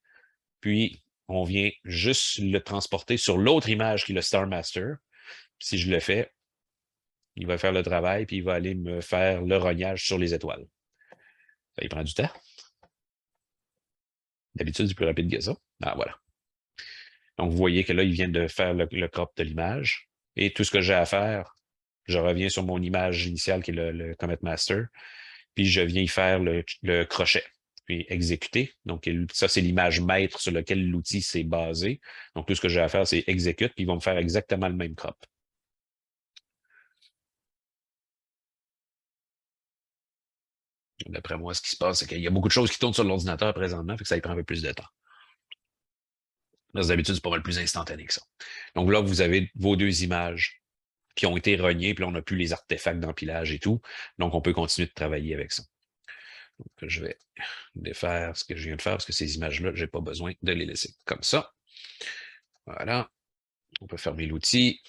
puis on vient juste le transporter sur l'autre image qui est le Star Master. Si je le fais, il va faire le travail, puis il va aller me faire le rognage sur les étoiles. Ça, il prend du temps. D'habitude, c'est plus rapide que ça. Ah, voilà. Donc, vous voyez que là, il vient de faire le crop de l'image. Et tout ce que j'ai à faire, je reviens sur mon image initiale qui est le Comet Master, puis je viens y faire le crochet. puis exécuter. Donc, ça, c'est l'image maître sur laquelle l'outil s'est basé. Donc, tout ce que j'ai à faire, c'est exécute, puis il va me faire exactement le même crop. D'après moi, ce qui se passe, c'est qu'il y a beaucoup de choses qui tournent sur l'ordinateur présentement, fait que ça y prend un peu plus de temps. D'habitude, c'est pas mal plus instantané que ça. Donc là, vous avez vos deux images qui ont été reniées, puis là, on n'a plus les artefacts d'empilage et tout. Donc, on peut continuer de travailler avec ça. Donc, je vais défaire ce que je viens de faire, parce que ces images-là, je n'ai pas besoin de les laisser comme ça. Voilà. On peut fermer l'outil.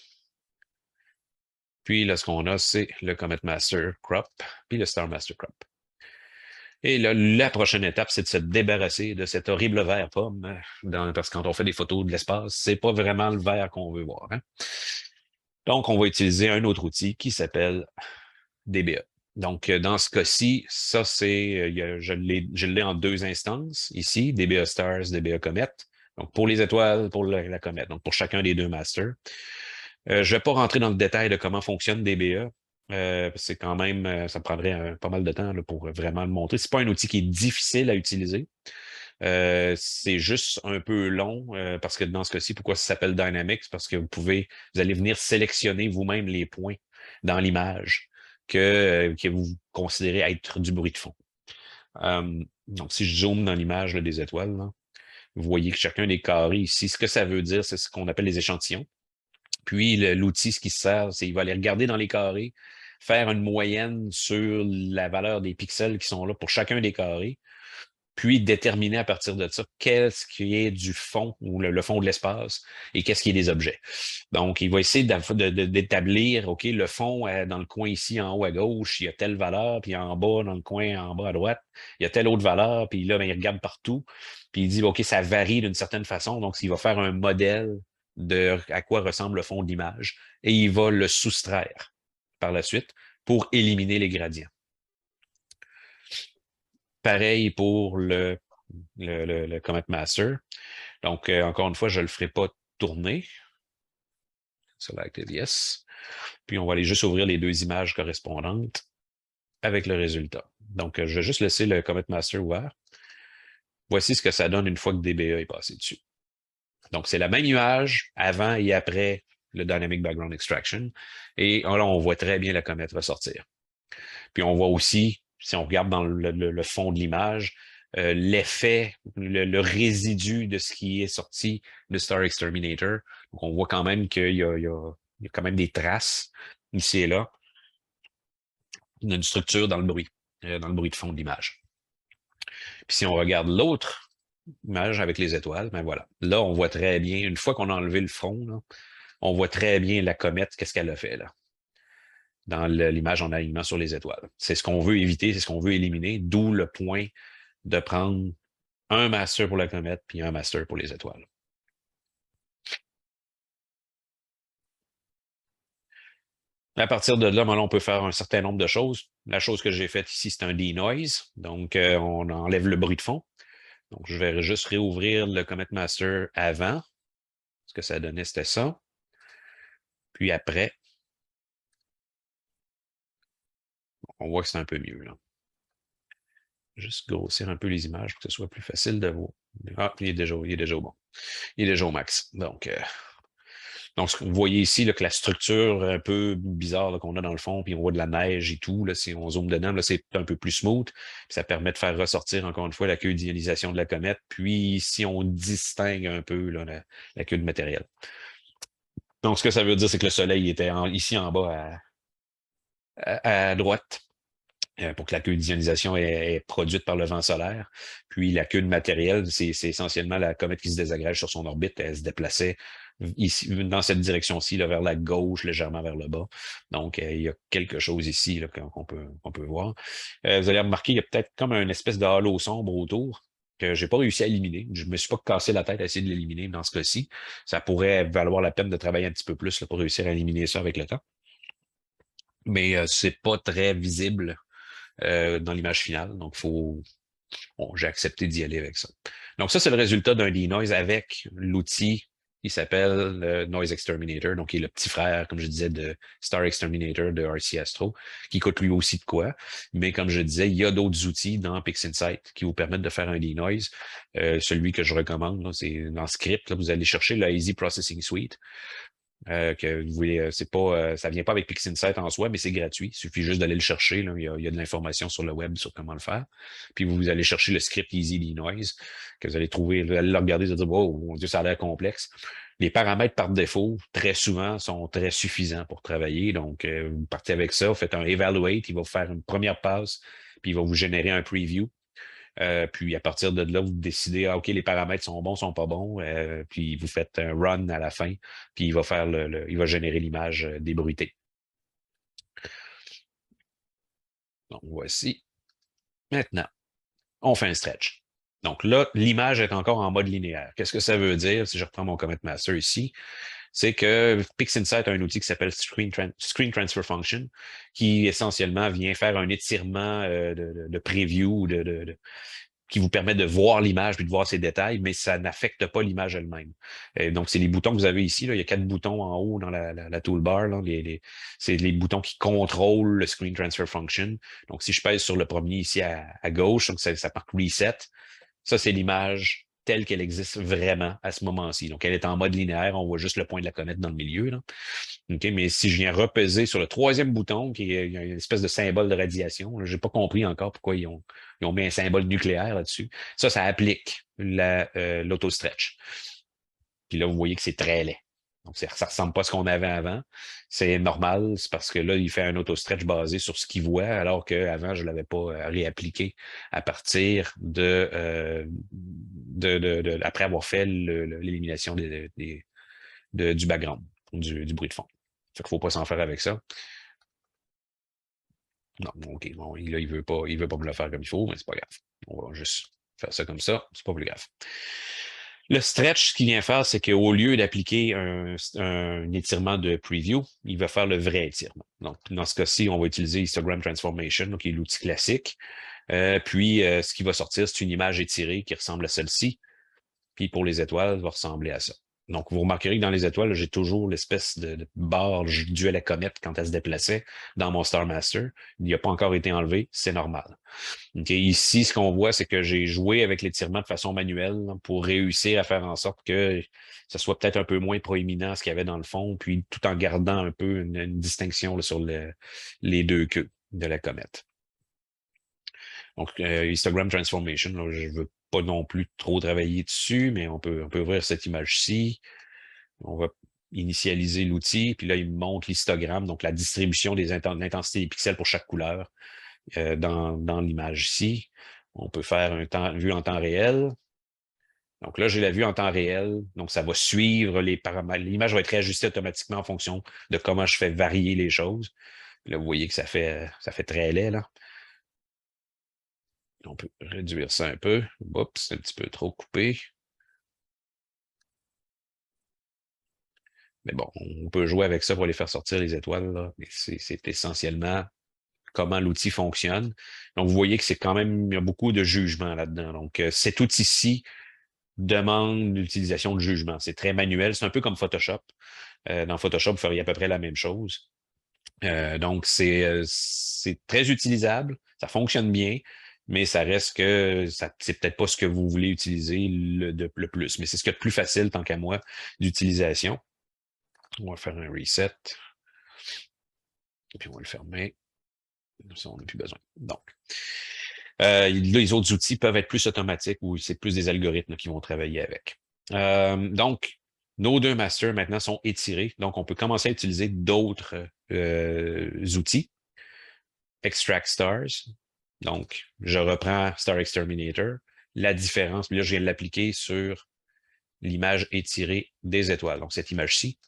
Puis là, ce qu'on a, c'est le Comet Master Crop, puis le Star Master Crop. Et là, la prochaine étape, c'est de se débarrasser de cet horrible vert pomme, parce que quand on fait des photos de l'espace, c'est pas vraiment le vert qu'on veut voir. Hein? Donc, on va utiliser un autre outil qui s'appelle DBA. Donc, dans ce cas-ci, ça, c'est, je l'ai en deux instances ici, DBA Stars, DBA Comet. Donc, pour les étoiles, pour la comète, donc pour chacun des deux masters. Je ne vais pas rentrer dans le détail de comment fonctionne DBA. C'est quand même, ça prendrait pas mal de temps là, pour vraiment le montrer. C'est pas un outil qui est difficile à utiliser. C'est juste un peu long parce que dans ce cas-ci, pourquoi ça s'appelle Dynamics? Parce que vous allez venir sélectionner vous-même les points dans l'image que vous considérez être du bruit de fond. Donc, si je zoome dans l'image des étoiles, là, vous voyez que chacun des carrés ici, ce que ça veut dire, c'est ce qu'on appelle les échantillons. Puis l'outil, ce qui se sert, c'est qu'il va aller regarder dans les carrés, faire une moyenne sur la valeur des pixels qui sont là pour chacun des carrés, puis déterminer à partir de ça qu'est-ce qui est du fond ou le fond de l'espace et qu'est-ce qui est des objets. Donc, il va essayer d'établir, OK, le fond dans le coin ici, en haut à gauche, il y a telle valeur, puis en bas, dans le coin en bas à droite, il y a telle autre valeur, puis là, ben, il regarde partout, puis il dit, OK, ça varie d'une certaine façon, donc il va faire un modèle de à quoi ressemble le fond de l'image et il va le soustraire par la suite pour éliminer les gradients. Pareil pour le Comet Master. Donc, encore une fois, je ne le ferai pas tourner. Selected Yes. Puis, on va aller juste ouvrir les deux images correspondantes avec le résultat. Donc, je vais juste laisser le Comet Master ouvert. Voici ce que ça donne une fois que DBA est passé dessus. Donc, c'est la même image avant et après le Dynamic Background Extraction. Et là, on voit très bien la comète ressortir. Puis, on voit aussi, si on regarde dans le fond de l'image, l'effet, le résidu de ce qui est sorti de Star Exterminator. Donc, on voit quand même qu'il y a quand même des traces ici et là d'une structure dans le bruit de fond de l'image. Puis si on regarde l'autre image avec les étoiles, ben voilà. Là, on voit très bien, une fois qu'on a enlevé le front, là, on voit très bien la comète, qu'est-ce qu'elle a fait là, dans l'image en alignement sur les étoiles. C'est ce qu'on veut éviter, c'est ce qu'on veut éliminer, d'où le point de prendre un master pour la comète puis un master pour les étoiles. À partir de là, on peut faire un certain nombre de choses. La chose que j'ai faite ici, c'est un denoise. Donc, on enlève le bruit de fond. Donc, je vais juste réouvrir le Comet Master avant. Ce que ça donnait, c'était ça. Puis après, on voit que c'est un peu mieux. Là. Juste grossir un peu les images pour que ce soit plus facile de voir. Ah, il est déjà bon. Il est déjà au max. Donc, vous voyez ici là, que la structure un peu bizarre qu'on a dans le fond, puis on voit de la neige et tout, là, si on zoome dedans, c'est un peu plus smooth. Puis ça permet de faire ressortir encore une fois la queue d'ionisation de la comète. Puis ici, on distingue un peu là, la queue de matériel. Donc, ce que ça veut dire, c'est que le soleil était ici en bas à droite. Pour que la queue d'ionisation est produite par le vent solaire. Puis la queue de matériel, c'est essentiellement la comète qui se désagrège sur son orbite. Elle se déplaçait ici, dans cette direction-ci, vers la gauche, légèrement vers le bas. Donc, il y a quelque chose ici qu'on peut voir. Vous allez remarquer, il y a peut-être comme une espèce de halo sombre autour que j'ai pas réussi à éliminer. Je me suis pas cassé la tête à essayer de l'éliminer dans ce cas-ci. Ça pourrait valoir la peine de travailler un petit peu plus là, pour réussir à éliminer ça avec le temps. Mais c'est pas très visible dans l'image finale. Donc, j'ai accepté d'y aller avec ça. Donc, ça, c'est le résultat d'un denoise avec l'outil Il s'appelle Noise Exterminator, donc il est le petit frère, comme je disais, de Star Exterminator de RC Astro, qui coûte lui aussi de quoi. Mais comme je disais, il y a d'autres outils dans PixInsight qui vous permettent de faire un denoise. Celui que je recommande, c'est dans Script. Là, vous allez chercher la Easy Processing Suite. Que vous voulez, c'est pas, ça vient pas avec PixInsight en soi, mais c'est gratuit. Il suffit juste d'aller le chercher. Là. Il y a de l'information sur le web sur comment le faire. Puis vous allez chercher le script Easy Denoise que vous allez trouver, vous allez le regarder, vous allez dire, oh mon Dieu, ça a l'air complexe. Les paramètres par défaut, très souvent, sont très suffisants pour travailler. Donc, vous partez avec ça, vous faites un evaluate, il va vous faire une première passe, puis il va vous générer un preview. Puis à partir de là, vous décidez, OK, les paramètres sont bons, sont pas bons, puis vous faites un run à la fin, puis il va faire il va générer l'image débruitée. Donc voici. Maintenant, on fait un stretch. Donc là, l'image est encore en mode linéaire. Qu'est-ce que ça veut dire si je reprends mon commit master ici? C'est que PixInsight a un outil qui s'appelle Screen Transfer Function, qui essentiellement vient faire un étirement de preview, qui vous permet de voir l'image puis de voir ses détails, mais ça n'affecte pas l'image elle-même. Donc, c'est les boutons que vous avez ici. Là. Il y a 4 boutons en haut dans la toolbar. Là. C'est les boutons qui contrôlent le Screen Transfer Function. Donc, si je pèse sur le premier ici à gauche, donc ça marque Reset. Ça, c'est l'image telle qu'elle existe vraiment à ce moment-ci. Donc, elle est en mode linéaire. On voit juste le point de la comète dans le milieu. Là. Okay, mais si je viens repeser sur le troisième bouton, qui est une espèce de symbole de radiation, je n'ai pas compris encore pourquoi ils ont mis un symbole nucléaire là-dessus. Ça applique l'auto-stretch. Puis là, vous voyez que c'est très laid. Donc, ça ne ressemble pas à ce qu'on avait avant. C'est normal, c'est parce que là, il fait un auto-stretch basé sur ce qu'il voit, alors qu'avant, je ne l'avais pas réappliqué à partir après avoir fait l'élimination du background, du bruit de fond. Fait qu'il ne faut pas s'en faire avec ça. Non, OK, bon, là, il veut pas me le faire comme il faut, mais c'est pas grave. On va juste faire ça comme ça, c'est pas plus grave. Le stretch, ce qu'il vient faire, c'est qu'au lieu d'appliquer un étirement de preview, il va faire le vrai étirement. Donc, dans ce cas-ci, on va utiliser Histogram Transformation, donc qui est l'outil classique. Puis, ce qui va sortir, c'est une image étirée qui ressemble à celle-ci. Puis, pour les étoiles, va ressembler à ça. Donc, vous remarquerez que dans les étoiles, j'ai toujours l'espèce de barre due à la comète quand elle se déplaçait dans mon Star Master. Il n'a pas encore été enlevé, c'est normal. Okay, ici, ce qu'on voit, c'est que j'ai joué avec l'étirement de façon manuelle pour réussir à faire en sorte que ça soit peut-être un peu moins proéminent ce qu'il y avait dans le fond, puis tout en gardant un peu une distinction là, sur les deux queues de la comète. Donc, Histogram Transformation, là, je ne veux pas non plus trop travailler dessus, mais on peut ouvrir cette image-ci. On va initialiser l'outil, puis là, il me montre l'histogramme, donc la distribution de l'intensité des pixels pour chaque couleur dans l'image ici. On peut faire vue en temps réel. Donc là, j'ai la vue en temps réel, donc ça va suivre les paramètres. L'image va être réajustée automatiquement en fonction de comment je fais varier les choses. Là, vous voyez que ça fait très laid, là. On peut réduire ça un peu. Oups, c'est un petit peu trop coupé. Mais bon, on peut jouer avec ça pour les faire sortir les étoiles, là. Mais c'est essentiellement comment l'outil fonctionne. Donc, vous voyez que c'est quand même, il y a beaucoup de jugement là-dedans. Donc, cet outil-ci demande l'utilisation de jugement. C'est très manuel. C'est un peu comme Photoshop. Dans Photoshop, vous feriez à peu près la même chose. Donc, c'est très utilisable. Ça fonctionne bien. Mais ça reste que c'est peut-être pas ce que vous voulez utiliser le plus. Mais c'est ce qu'il y a de plus facile, tant qu'à moi, d'utilisation. On va faire un reset. Et puis on va le fermer. Ça, on n'a plus besoin. Donc, là, les autres outils peuvent être plus automatiques ou c'est plus des algorithmes qui vont travailler avec. Donc, nos deux masters maintenant sont étirés. Donc, on peut commencer à utiliser d'autres outils. Extract Stars. Donc, je reprends Star Exterminator. La différence, là, je viens de l'appliquer sur l'image étirée des étoiles. Donc, cette image-ci,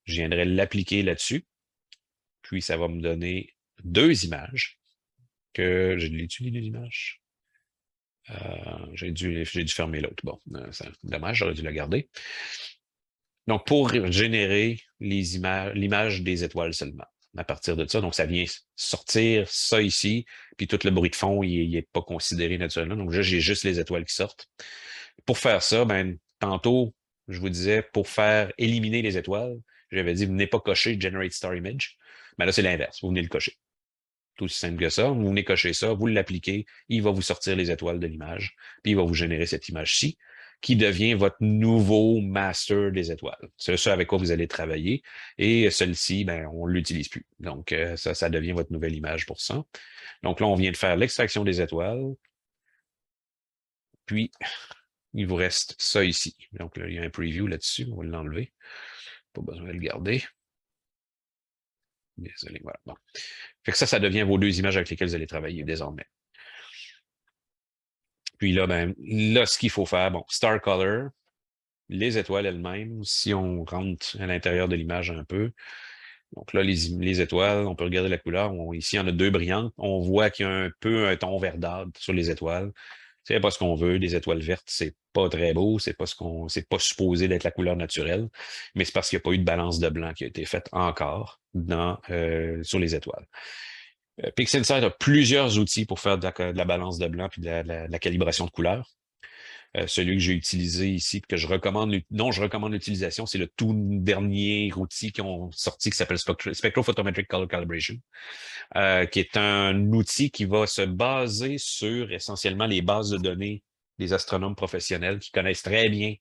je viendrai l'appliquer là-dessus. Puis, ça va me donner deux images que je l'ai utilisé les images. J'ai dû fermer l'autre. Bon, c'est dommage, j'aurais dû la garder. Donc, pour générer l'image des étoiles seulement. À partir de ça, donc ça vient sortir ça ici, puis tout le bruit de fond, il n'est pas considéré naturellement. Donc, j'ai juste les étoiles qui sortent. Pour faire ça, ben, tantôt, je vous disais, pour faire éliminer les étoiles, j'avais dit, vous venez pas cocher Generate Star Image. Mais là, c'est l'inverse. Vous venez le cocher. Tout aussi simple que ça. Vous venez cocher ça, vous l'appliquez, il va vous sortir les étoiles de l'image, puis il va vous générer cette image-ci, qui devient votre nouveau master des étoiles. C'est ce avec quoi vous allez travailler. Et celle-ci, ben, on ne l'utilise plus. Donc, ça devient votre nouvelle image pour ça. Donc là, on vient de faire l'extraction des étoiles. Puis, il vous reste ça ici. Donc là, il y a un preview là-dessus. On va l'enlever. Pas besoin de le garder. Désolé, voilà. Bon. Fait que ça devient vos deux images avec lesquelles vous allez travailler désormais. Puis là, ben, là, ce qu'il faut faire, bon, Star Color, les étoiles elles-mêmes, si on rentre à l'intérieur de l'image un peu. Donc là, les étoiles, on peut regarder la couleur. Ici, on a deux brillantes. On voit qu'il y a un peu un ton verdâtre sur les étoiles. C'est pas ce qu'on veut. Les étoiles vertes, c'est pas très beau. C'est pas supposé d'être la couleur naturelle. Mais c'est parce qu'il n'y a pas eu de balance de blanc qui a été faite encore sur les étoiles. PixInsight a plusieurs outils pour faire de la balance de blanc et de la calibration de couleurs. Celui que j'ai utilisé ici, que je recommande l'utilisation, c'est le tout dernier outil qu'ils ont sorti qui s'appelle Spectrophotometric Color Calibration, qui est un outil qui va se baser sur essentiellement les bases de données des astronomes professionnels qui connaissent très bien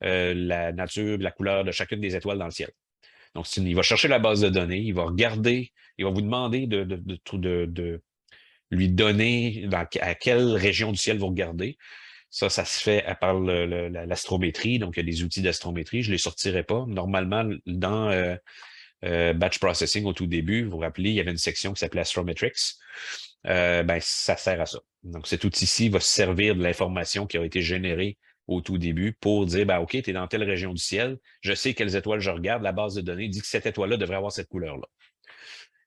la nature, la couleur de chacune des étoiles dans le ciel. Donc, il va chercher la base de données, il va regarder, il va vous demander de lui donner à quelle région du ciel vous regardez. Ça se fait à part l'astrométrie, donc il y a des outils d'astrométrie. Je ne les sortirai pas. Normalement, dans Batch Processing, au tout début, vous vous rappelez, il y avait une section qui s'appelait Astrometrics. Ben, ça sert à ça. Donc, cet outil-ci va se servir de l'information qui a été générée au tout début pour dire, ben, OK, tu es dans telle région du ciel, je sais quelles étoiles je regarde, la base de données dit que cette étoile-là devrait avoir cette couleur-là.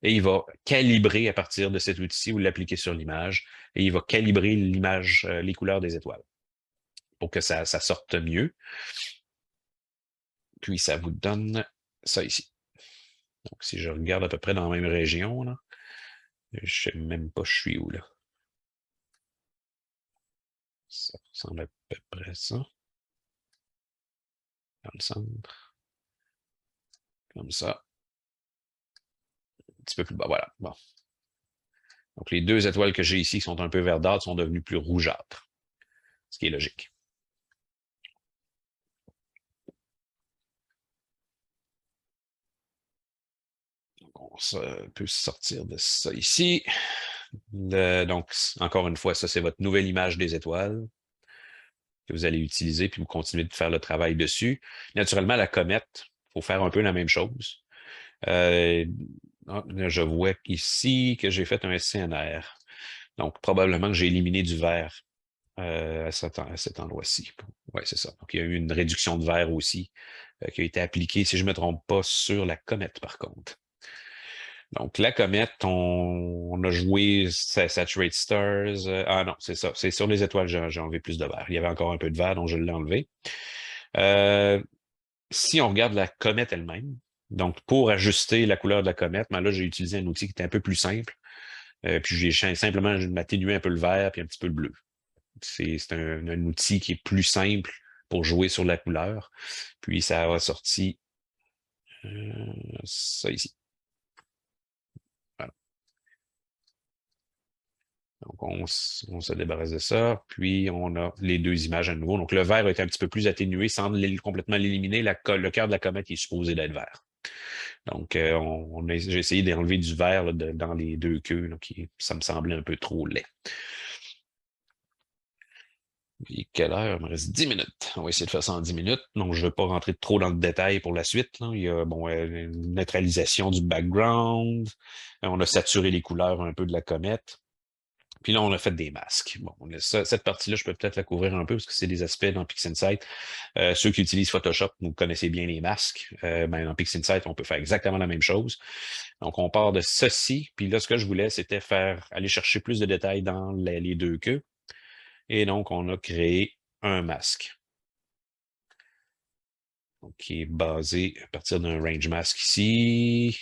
Et il va calibrer à partir de cet outil-ci ou l'appliquer sur l'image, et il va calibrer l'image, les couleurs des étoiles pour que ça sorte mieux. Puis, ça vous donne ça ici. Donc, si je regarde à peu près dans la même région, là, je ne sais même pas je suis où, là. Ça ressemble à peu près à ça. Dans le centre. Comme ça. Un petit peu plus bas, voilà. Bon. Donc, les deux étoiles que j'ai ici qui sont un peu verdâtres sont devenues plus rougeâtres, ce qui est logique. On peut sortir de ça ici. Donc, encore une fois, ça, c'est votre nouvelle image des étoiles que vous allez utiliser, puis vous continuez de faire le travail dessus. Naturellement, la comète, il faut faire un peu la même chose. Je vois ici que j'ai fait un SCNR. Donc, probablement que j'ai éliminé du vert à cet endroit-ci. Oui, c'est ça. Donc, il y a eu une réduction de vert aussi qui a été appliquée, si je ne me trompe pas, sur la comète, par contre. Donc, la comète, on a joué Saturate Stars. Ah non, c'est ça. C'est sur les étoiles, j'ai enlevé plus de vert. Il y avait encore un peu de vert, donc je l'ai enlevé. Si on regarde la comète elle-même, donc pour ajuster la couleur de la comète, ben là, j'ai utilisé un outil qui était un peu plus simple. Puis j'ai simplement atténué un peu le vert puis un petit peu le bleu. C'est un outil qui est plus simple pour jouer sur la couleur. Puis ça a sorti ça ici. Voilà. Donc, on se débarrasse de ça. Puis, on a les deux images à nouveau. Donc, le vert a été un petit peu plus atténué sans complètement l'éliminer. Le cœur de la comète est supposé d'être vert. Donc, j'ai essayé d'enlever du vert là, dans les deux queues. Là, ça me semblait un peu trop laid. Et quelle heure? Il me reste 10 minutes. On va essayer de faire ça en 10 minutes. Donc, je ne vais pas rentrer trop dans le détail pour la suite. Là. Il y a une neutralisation du background. On a saturé les couleurs un peu de la comète. Puis là, on a fait des masques. Bon, cette partie-là, je peux peut-être la couvrir un peu parce que c'est des aspects dans PixInsight. Ceux qui utilisent Photoshop, vous connaissez bien les masques. Dans PixInsight, on peut faire exactement la même chose. Donc, on part de ceci. Puis là, ce que je voulais, c'était aller chercher plus de détails dans les deux queues. Et donc, on a créé un masque. Donc, qui est basé à partir d'un range mask ici.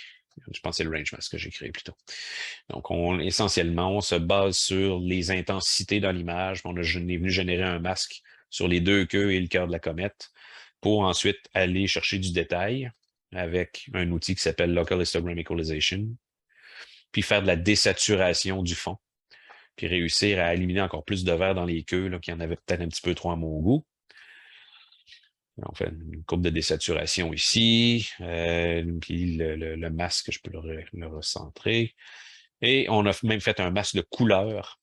Je pense que c'est le range mask que j'ai créé plutôt. Donc, essentiellement, on se base sur les intensités dans l'image. On est venu générer un masque sur les deux queues et le cœur de la comète. pour ensuite aller chercher du détail avec un outil qui s'appelle Local Histogram Equalization, puis faire de la désaturation du fond, puis réussir à éliminer encore plus de vert dans les queues, là, qui en avait peut-être un petit peu trop à mon goût. On fait une courbe de désaturation ici, puis le masque, je peux le recentrer. Et on a même fait un masque de couleur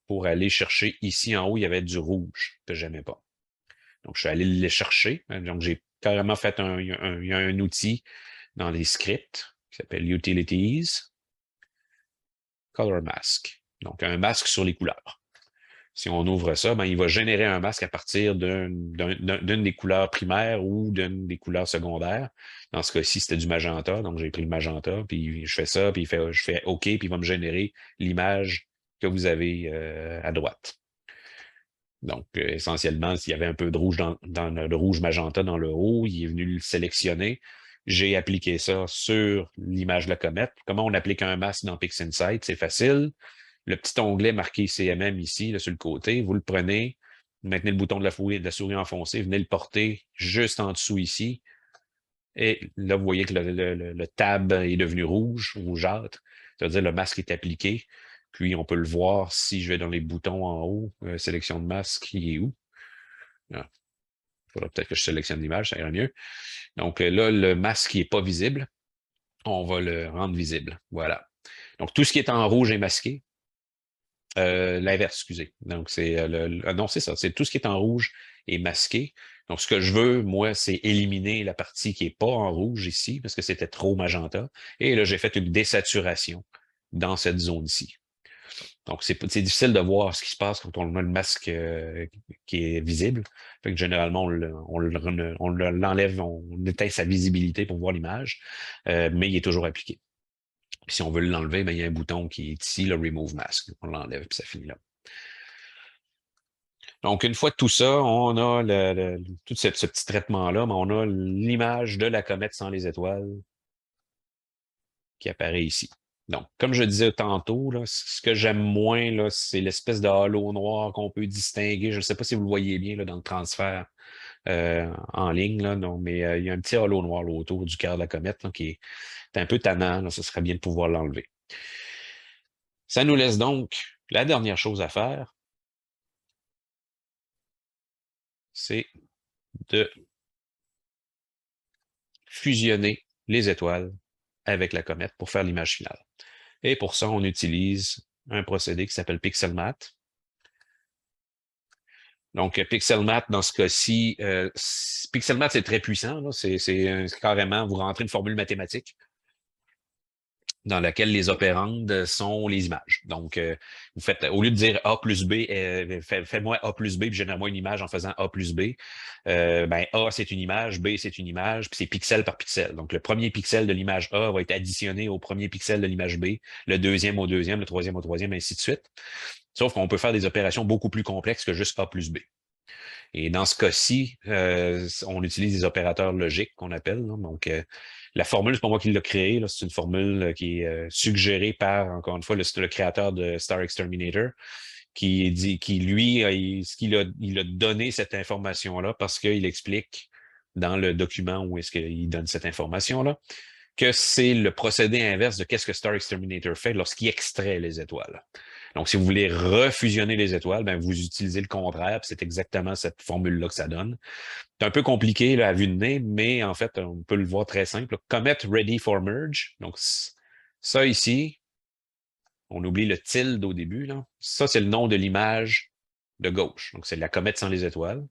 pour aller chercher ici en haut, il y avait du rouge que j'aimais pas. Donc, je suis allé le chercher. Donc, j'ai carrément fait il y a un outil dans les scripts qui s'appelle Utilities, Color Mask. Donc, un masque sur les couleurs. Si on ouvre ça, ben, il va générer un masque à partir d'une des couleurs primaires ou d'une des couleurs secondaires. Dans ce cas-ci, c'était du magenta. Donc, j'ai pris le magenta, puis je fais ça, puis je fais OK, puis il va me générer l'image que vous avez à droite. Donc, essentiellement, s'il y avait un peu de rouge dans le rouge magenta dans le haut, il est venu le sélectionner. J'ai appliqué ça sur l'image de la comète. Comment on applique un masque dans PixInsight? C'est facile. Le petit onglet marqué CMM ici, là, sur le côté, vous le prenez, vous maintenez le bouton de la souris enfoncé, venez le porter juste en dessous ici. Et là, vous voyez que le tab est devenu rouge, rougeâtre. C'est-à-dire le masque est appliqué. Puis, on peut le voir si je vais dans les boutons en haut, sélection de masque, il est où? Il faudra peut-être que je sélectionne l'image, ça ira mieux. Donc là, le masque n'est pas visible. On va le rendre visible. Voilà. Donc, tout ce qui est en rouge est masqué. L'inverse, excusez. Donc, c'est non, c'est ça. C'est tout ce qui est en rouge est masqué. Donc, ce que je veux, moi, c'est éliminer la partie qui n'est pas en rouge ici, parce que c'était trop magenta. Et là, j'ai fait une désaturation dans cette zone-ci. Donc, c'est difficile de voir ce qui se passe quand on a le masque qui est visible. Fait que généralement, on l'enlève, on éteint sa visibilité pour voir l'image, mais il est toujours appliqué. Puis si on veut l'enlever, ben, il y a un bouton qui est ici, le Remove Mask. On l'enlève, puis ça finit là. Donc, une fois tout ça, on a tout ce petit traitement-là, mais on a l'image de la comète sans les étoiles qui apparaît ici. Donc, comme je disais tantôt, là, ce que j'aime moins, là, c'est l'espèce de halo noir qu'on peut distinguer. Je ne sais pas si vous le voyez bien là, dans le transfert en ligne, là, non, mais il y a un petit halo noir là, autour du cœur de la comète là, qui est un peu tannant. Là, ce serait bien de pouvoir l'enlever. Ça nous laisse donc la dernière chose à faire, c'est de fusionner les étoiles avec la comète pour faire l'image finale. Et pour ça, on utilise un procédé qui s'appelle PixelMath. Donc, PixelMath, dans ce cas-ci, PixelMath, c'est très puissant. C'est carrément, vous rentrez une formule mathématique dans laquelle les opérandes sont les images. Donc, vous faites, au lieu de dire A plus B, fais-moi A plus B, puis génère-moi une image en faisant A plus B. Ben, A, c'est une image, B, c'est une image, puis c'est pixel par pixel. Donc, le premier pixel de l'image A va être additionné au premier pixel de l'image B, le deuxième au deuxième, le troisième au troisième, ainsi de suite. Sauf qu'on peut faire des opérations beaucoup plus complexes que juste A plus B. Et dans ce cas-ci, on utilise des opérateurs logiques qu'on appelle. Là. Donc, la formule, c'est pas moi qui l'ai créée. C'est une formule qui est suggérée par, encore une fois, le créateur de Star Exterminator, qui lui, il a donné cette information-là parce qu'il explique dans le document où est-ce qu'il donne cette information-là, que c'est le procédé inverse de qu'est-ce que Star Exterminator fait lorsqu'il extrait les étoiles. Donc, si vous voulez refusionner les étoiles, ben, vous utilisez le contraire, puis c'est exactement cette formule-là que ça donne. C'est un peu compliqué là, à vue de nez, mais en fait, on peut le voir très simple. Comet ready for merge. Donc, ça ici, on oublie le tilde au début. Là. Ça, c'est le nom de l'image de gauche. Donc, c'est la comète sans les étoiles.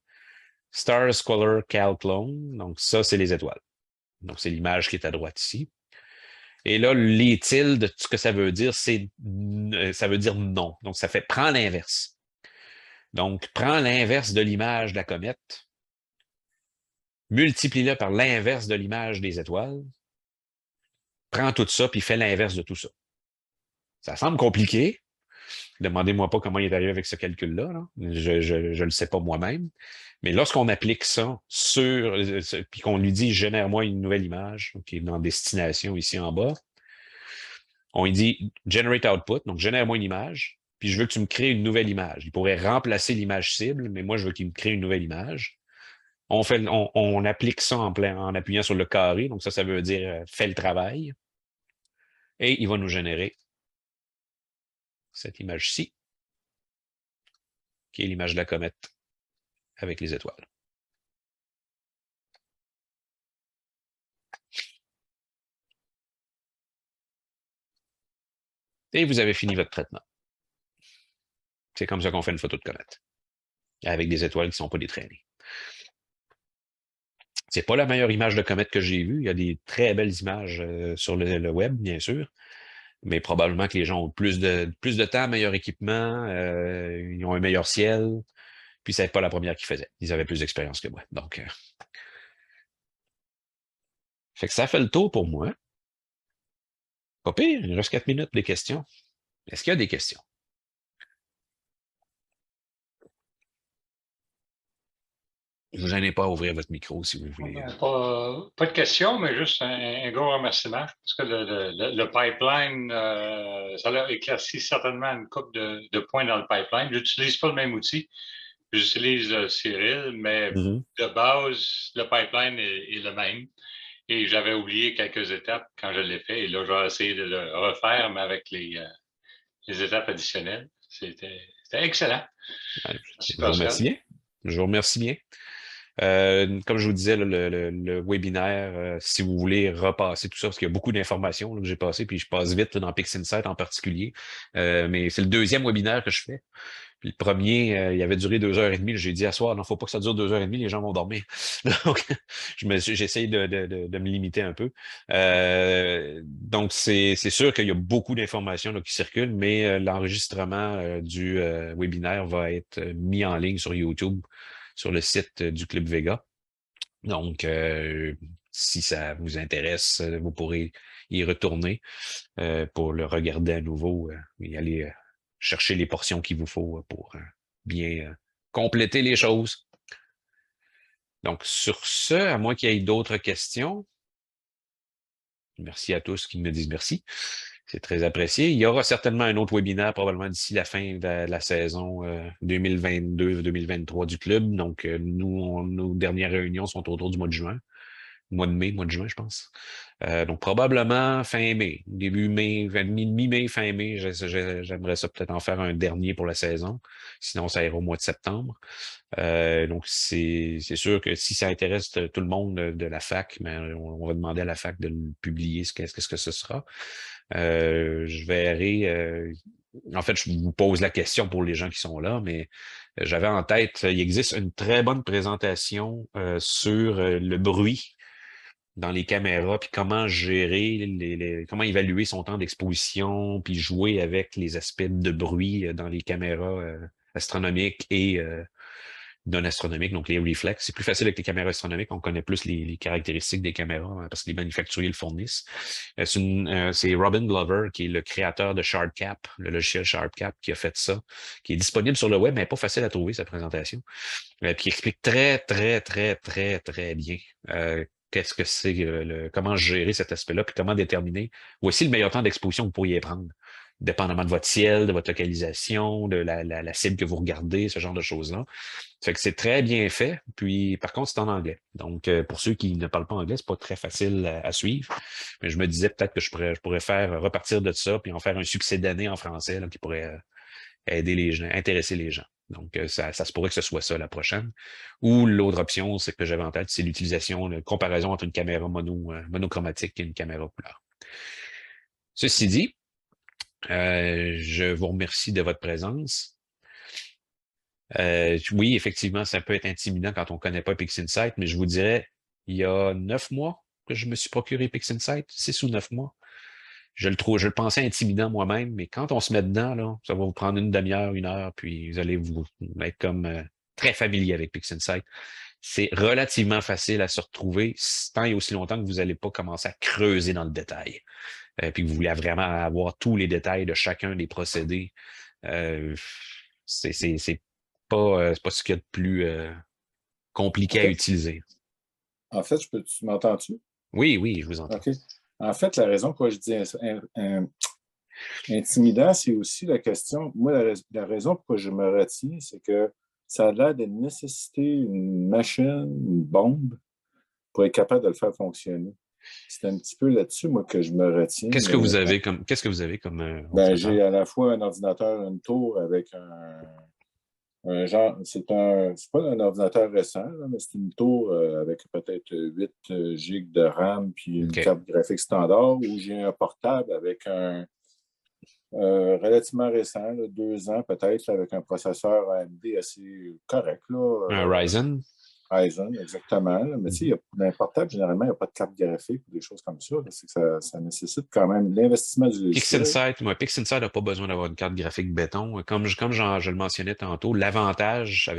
Star Squalor Cal Clone. Donc, ça, c'est les étoiles. Donc, c'est l'image qui est à droite ici. Et là, les tildes, ce que ça veut dire, ça veut dire non. Donc, ça fait prends l'inverse. Donc, prends l'inverse de l'image de la comète, multiplie-le par l'inverse de l'image des étoiles, prends tout ça, puis fais l'inverse de tout ça. Ça semble compliqué. Demandez-moi pas comment il est arrivé avec ce calcul-là. Là. Je le sais pas moi-même. Mais lorsqu'on applique ça puis qu'on lui dit « génère-moi une nouvelle image », qui est dans destination ici en bas, on lui dit « generate output », donc génère-moi une image, puis je veux que tu me crées une nouvelle image. Il pourrait remplacer l'image cible, mais moi, je veux qu'il me crée une nouvelle image. On applique ça en appuyant sur le carré. Donc, ça veut dire fait le travail. Et il va nous générer cette image-ci, qui est l'image de la comète avec les étoiles. Et vous avez fini votre traitement. C'est comme ça qu'on fait une photo de comète, avec des étoiles qui ne sont pas détraînées. C'est pas la meilleure image de comète que j'ai vue. Il y a des très belles images sur le web, bien sûr, mais probablement que les gens ont plus de temps, meilleur équipement, ils ont un meilleur ciel, puis ça n'est pas la première qu'ils faisaient. Ils avaient plus d'expérience que moi. Donc, fait que ça fait le tour pour moi. Pas pire, il reste 4 minutes de questions. Est-ce qu'il y a des questions? Ne vous gênez pas à ouvrir votre micro si vous voulez. Pas de questions, mais juste un gros remerciement. Parce que le pipeline, ça a éclairci certainement une couple de points dans le pipeline. Je n'utilise pas le même outil. J'utilise Cyril, mais de base, le pipeline est le même. Et j'avais oublié quelques étapes quand je l'ai fait. Et là, je vais essayer de le refaire, mais avec les étapes additionnelles. C'était excellent. Je vous remercie bien. Je vous remercie bien. Comme je vous disais, le webinaire, si vous voulez repasser tout ça, parce qu'il y a beaucoup d'informations que j'ai passées, puis je passe vite là, dans PixInsight en particulier. Mais c'est le deuxième webinaire que je fais. Puis le premier, il avait duré 2h30. J'ai dit à soir, non, faut pas que ça dure 2h30, les gens vont dormir. Donc, j'essaye de me limiter un peu. Donc, c'est sûr qu'il y a beaucoup d'informations qui circulent, mais l'enregistrement du webinaire va être mis en ligne sur YouTube, sur le site du Club Vega. Donc, si ça vous intéresse, vous pourrez y retourner pour le regarder à nouveau et aller chercher les portions qu'il vous faut pour bien compléter les choses. Donc, sur ce, à moins qu'il y ait d'autres questions, merci à tous qui me disent merci. C'est très apprécié. Il y aura certainement un autre webinaire probablement d'ici la fin de la saison 2022-2023 du club. Donc, nos dernières réunions sont autour du mois de juin. Mois de juin, je pense. Donc, probablement fin mai, début mai, mi-mai, fin mai, j'aimerais ça peut-être en faire un dernier pour la saison. Sinon, ça ira au mois de septembre. Donc, c'est sûr que si ça intéresse tout le monde de la fac, mais on va demander à la fac de le publier, qu'est-ce que ce sera. Je verrai... en fait, je vous pose la question pour les gens qui sont là, mais j'avais en tête, il existe une très bonne présentation sur le bruit dans les caméras, puis comment gérer, comment évaluer son temps d'exposition, puis jouer avec les aspects de bruit dans les caméras astronomiques et non astronomiques, donc les reflex. C'est plus facile avec les caméras astronomiques, on connaît plus les caractéristiques des caméras parce que les manufacturiers le fournissent. C'est Robin Glover, qui est le créateur de SharpCap, le logiciel SharpCap, qui a fait ça, qui est disponible sur le web, mais pas facile à trouver, sa présentation. Puis qui explique très bien qu'est-ce que c'est, comment gérer cet aspect-là, puis comment déterminer voici le meilleur temps d'exposition que vous pourriez prendre, dépendamment de votre ciel, de votre localisation, de la cible que vous regardez, ce genre de choses-là. Fait que c'est très bien fait, puis par contre, c'est en anglais. Donc, pour ceux qui ne parlent pas anglais, c'est pas très facile à suivre. Mais je me disais peut-être que je pourrais faire repartir de ça, puis en faire un succès d'année en français là, qui pourrait aider les gens, intéresser les gens. Donc, ça se pourrait que ce soit ça la prochaine. Ou l'autre option, c'est que j'avais en tête, c'est l'utilisation, la comparaison entre une caméra monochromatique et une caméra couleur. Ceci dit, je vous remercie de votre présence. Oui, effectivement, ça peut être intimidant quand on ne connaît pas PixInsight, mais je vous dirais, il y a 9 mois que je me suis procuré PixInsight, 6 ou 9 mois. Je le pensais intimidant moi-même, mais quand on se met dedans, là, ça va vous prendre une demi-heure, 1 heure, puis vous allez vous être comme très familier avec PixInsight. C'est relativement facile à se retrouver tant et aussi longtemps que vous n'allez pas commencer à creuser dans le détail. Puis que vous voulez vraiment avoir tous les détails de chacun des procédés. C'est pas ce qu'il y a de plus compliqué à utiliser. En fait, tu m'entends-tu? Oui, je vous entends. OK. En fait, la raison pourquoi je dis intimidant, c'est aussi la question. Moi, la raison pourquoi je me retiens, c'est que ça a l'air de nécessiter une machine, une bombe, pour être capable de le faire fonctionner. C'est un petit peu là-dessus, moi, que je me retiens. Qu'est-ce que vous avez comme ordinateur? J'ai à la fois un ordinateur, une tour avec un genre, c'est pas un ordinateur récent, là, mais c'est une tour avec peut-être 8 gigs de RAM puis une carte graphique standard, où j'ai un portable avec un relativement récent, là, 2 ans peut-être, avec un processeur AMD assez correct. Là, Un Ryzen? Ryzen, exactement. Là. Mais tu sais, dans un portable, généralement, il n'y a pas de carte graphique ou des choses comme ça. C'est que ça nécessite quand même l'investissement du logiciel. PixInsight n'a pas besoin d'avoir une carte graphique béton. Comme je le mentionnais tantôt, l'avantage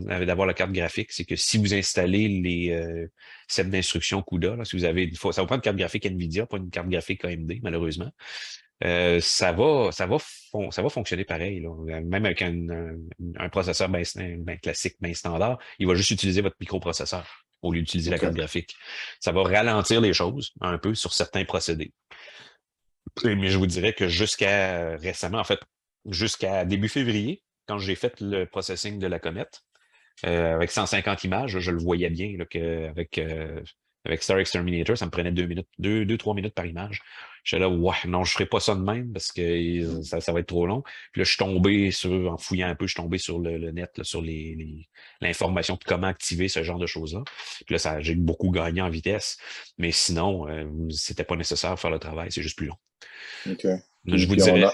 d'avoir la carte graphique, c'est que si vous installez les sets d'instructions CUDA, là, si vous avez, ça vous prend une carte graphique NVIDIA, pas une carte graphique AMD, malheureusement. Ça va fonctionner pareil, là. Même avec un processeur bien classique, bien standard, il va juste utiliser votre microprocesseur au lieu d'utiliser la carte graphique. Ça va ralentir les choses un peu sur certains procédés. Mais je vous dirais que jusqu'à récemment, en fait, jusqu'à début février, quand j'ai fait le processing de la comète, avec 150 images, là, je le voyais bien là, avec Star Exterminator, ça me prenait 2-3 minutes par image. J'étais là, ouais, non, je ferai pas ça de même parce que ça va être trop long. Puis là, je suis tombé en fouillant un peu, je suis tombé sur le net, là, sur l'information de comment activer ce genre de choses-là. Puis là, j'ai beaucoup gagné en vitesse. Mais sinon, c'était pas nécessaire de faire le travail, c'est juste plus long. OK. Je vous dirais.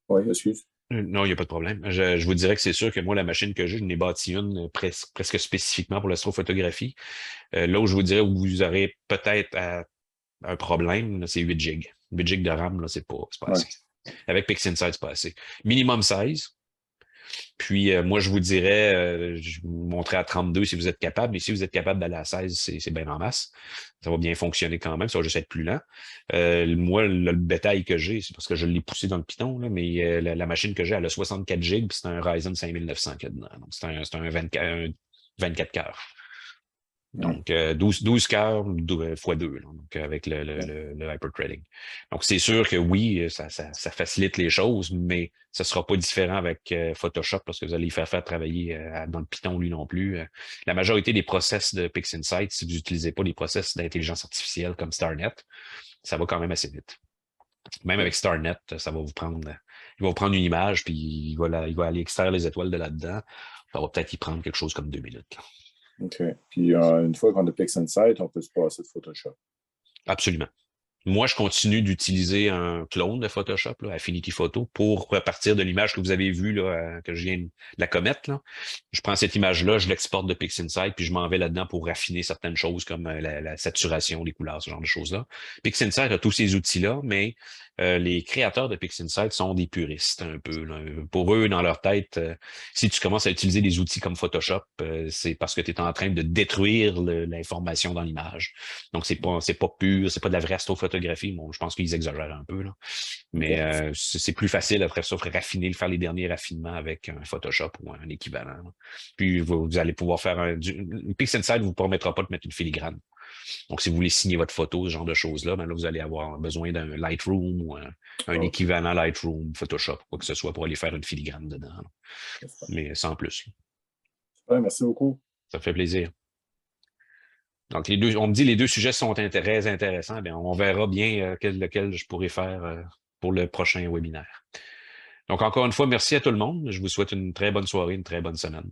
Oui, excuse. Non, il n'y a pas de problème. Je vous dirais que c'est sûr que moi, la machine que j'ai, je n'ai bâti une presque spécifiquement pour l'astrophotographie. Là où je vous dirais où vous aurez peut-être un problème, c'est 8 gigs. 8 gigs de RAM, là, c'est pas assez. Avec PixInsight, c'est pas assez. Minimum 16. Puis moi, je vous dirais, je vous montrerai à 32 si vous êtes capable, mais si vous êtes capable d'aller à 16, c'est bien en masse. Ça va bien fonctionner quand même, ça va juste être plus lent. Moi, le bétail que j'ai, c'est parce que je l'ai poussé dans le Python, là, mais la machine que j'ai, elle a 64 gigs, puis c'est un Ryzen 5900 qu'il y a dedans. Donc, c'est un 24 cœurs. Donc, 12 cœurs fois 2, là, donc avec le hyperthreading. Donc, c'est sûr que oui, ça facilite les choses, mais ce ne sera pas différent avec Photoshop parce que vous allez faire travailler dans le Python, lui non plus. La majorité des process de PixInsight, si vous n'utilisez pas les process d'intelligence artificielle comme StarNet, ça va quand même assez vite. Même avec StarNet, ça va il va vous prendre une image, puis il va aller extraire les étoiles de là-dedans. Ça va peut-être y prendre quelque chose comme 2 minutes. Là. OK. Puis une fois qu'on a PixInsight, on peut se passer de Photoshop. Absolument. Moi, je continue d'utiliser un clone de Photoshop, là, Affinity Photo, pour partir de l'image que vous avez vue, là, que je viens de la comète. Là. Je prends cette image-là, je l'exporte de PixInsight, puis je m'en vais là-dedans pour raffiner certaines choses comme la saturation, les couleurs, ce genre de choses-là. PixInsight a tous ces outils-là, mais les créateurs de PixInsight sont des puristes un peu. Là. Pour eux, dans leur tête, si tu commences à utiliser des outils comme Photoshop, c'est parce que tu es en train de détruire l'information dans l'image. Donc, c'est pas pur, c'est pas de la vraie astrophotographie. Bon, je pense qu'ils exagèrent un peu, là. Mais c'est plus facile après ça, faire les derniers raffinements avec un Photoshop ou un équivalent. Là. Puis, vous allez pouvoir faire PixInsight ne vous permettra pas de mettre une filigrane. Donc, si vous voulez signer votre photo, ce genre de choses-là, ben là, vous allez avoir besoin d'un Lightroom ou un équivalent Lightroom, Photoshop, quoi que ce soit, pour aller faire une filigrane dedans. Là. Mais sans plus. Super, merci beaucoup. Ça fait plaisir. Donc, on me dit les deux sujets sont très intéressants. Bien, on verra bien lequel je pourrais faire pour le prochain webinaire. Donc, encore une fois, merci à tout le monde. Je vous souhaite une très bonne soirée, une très bonne semaine.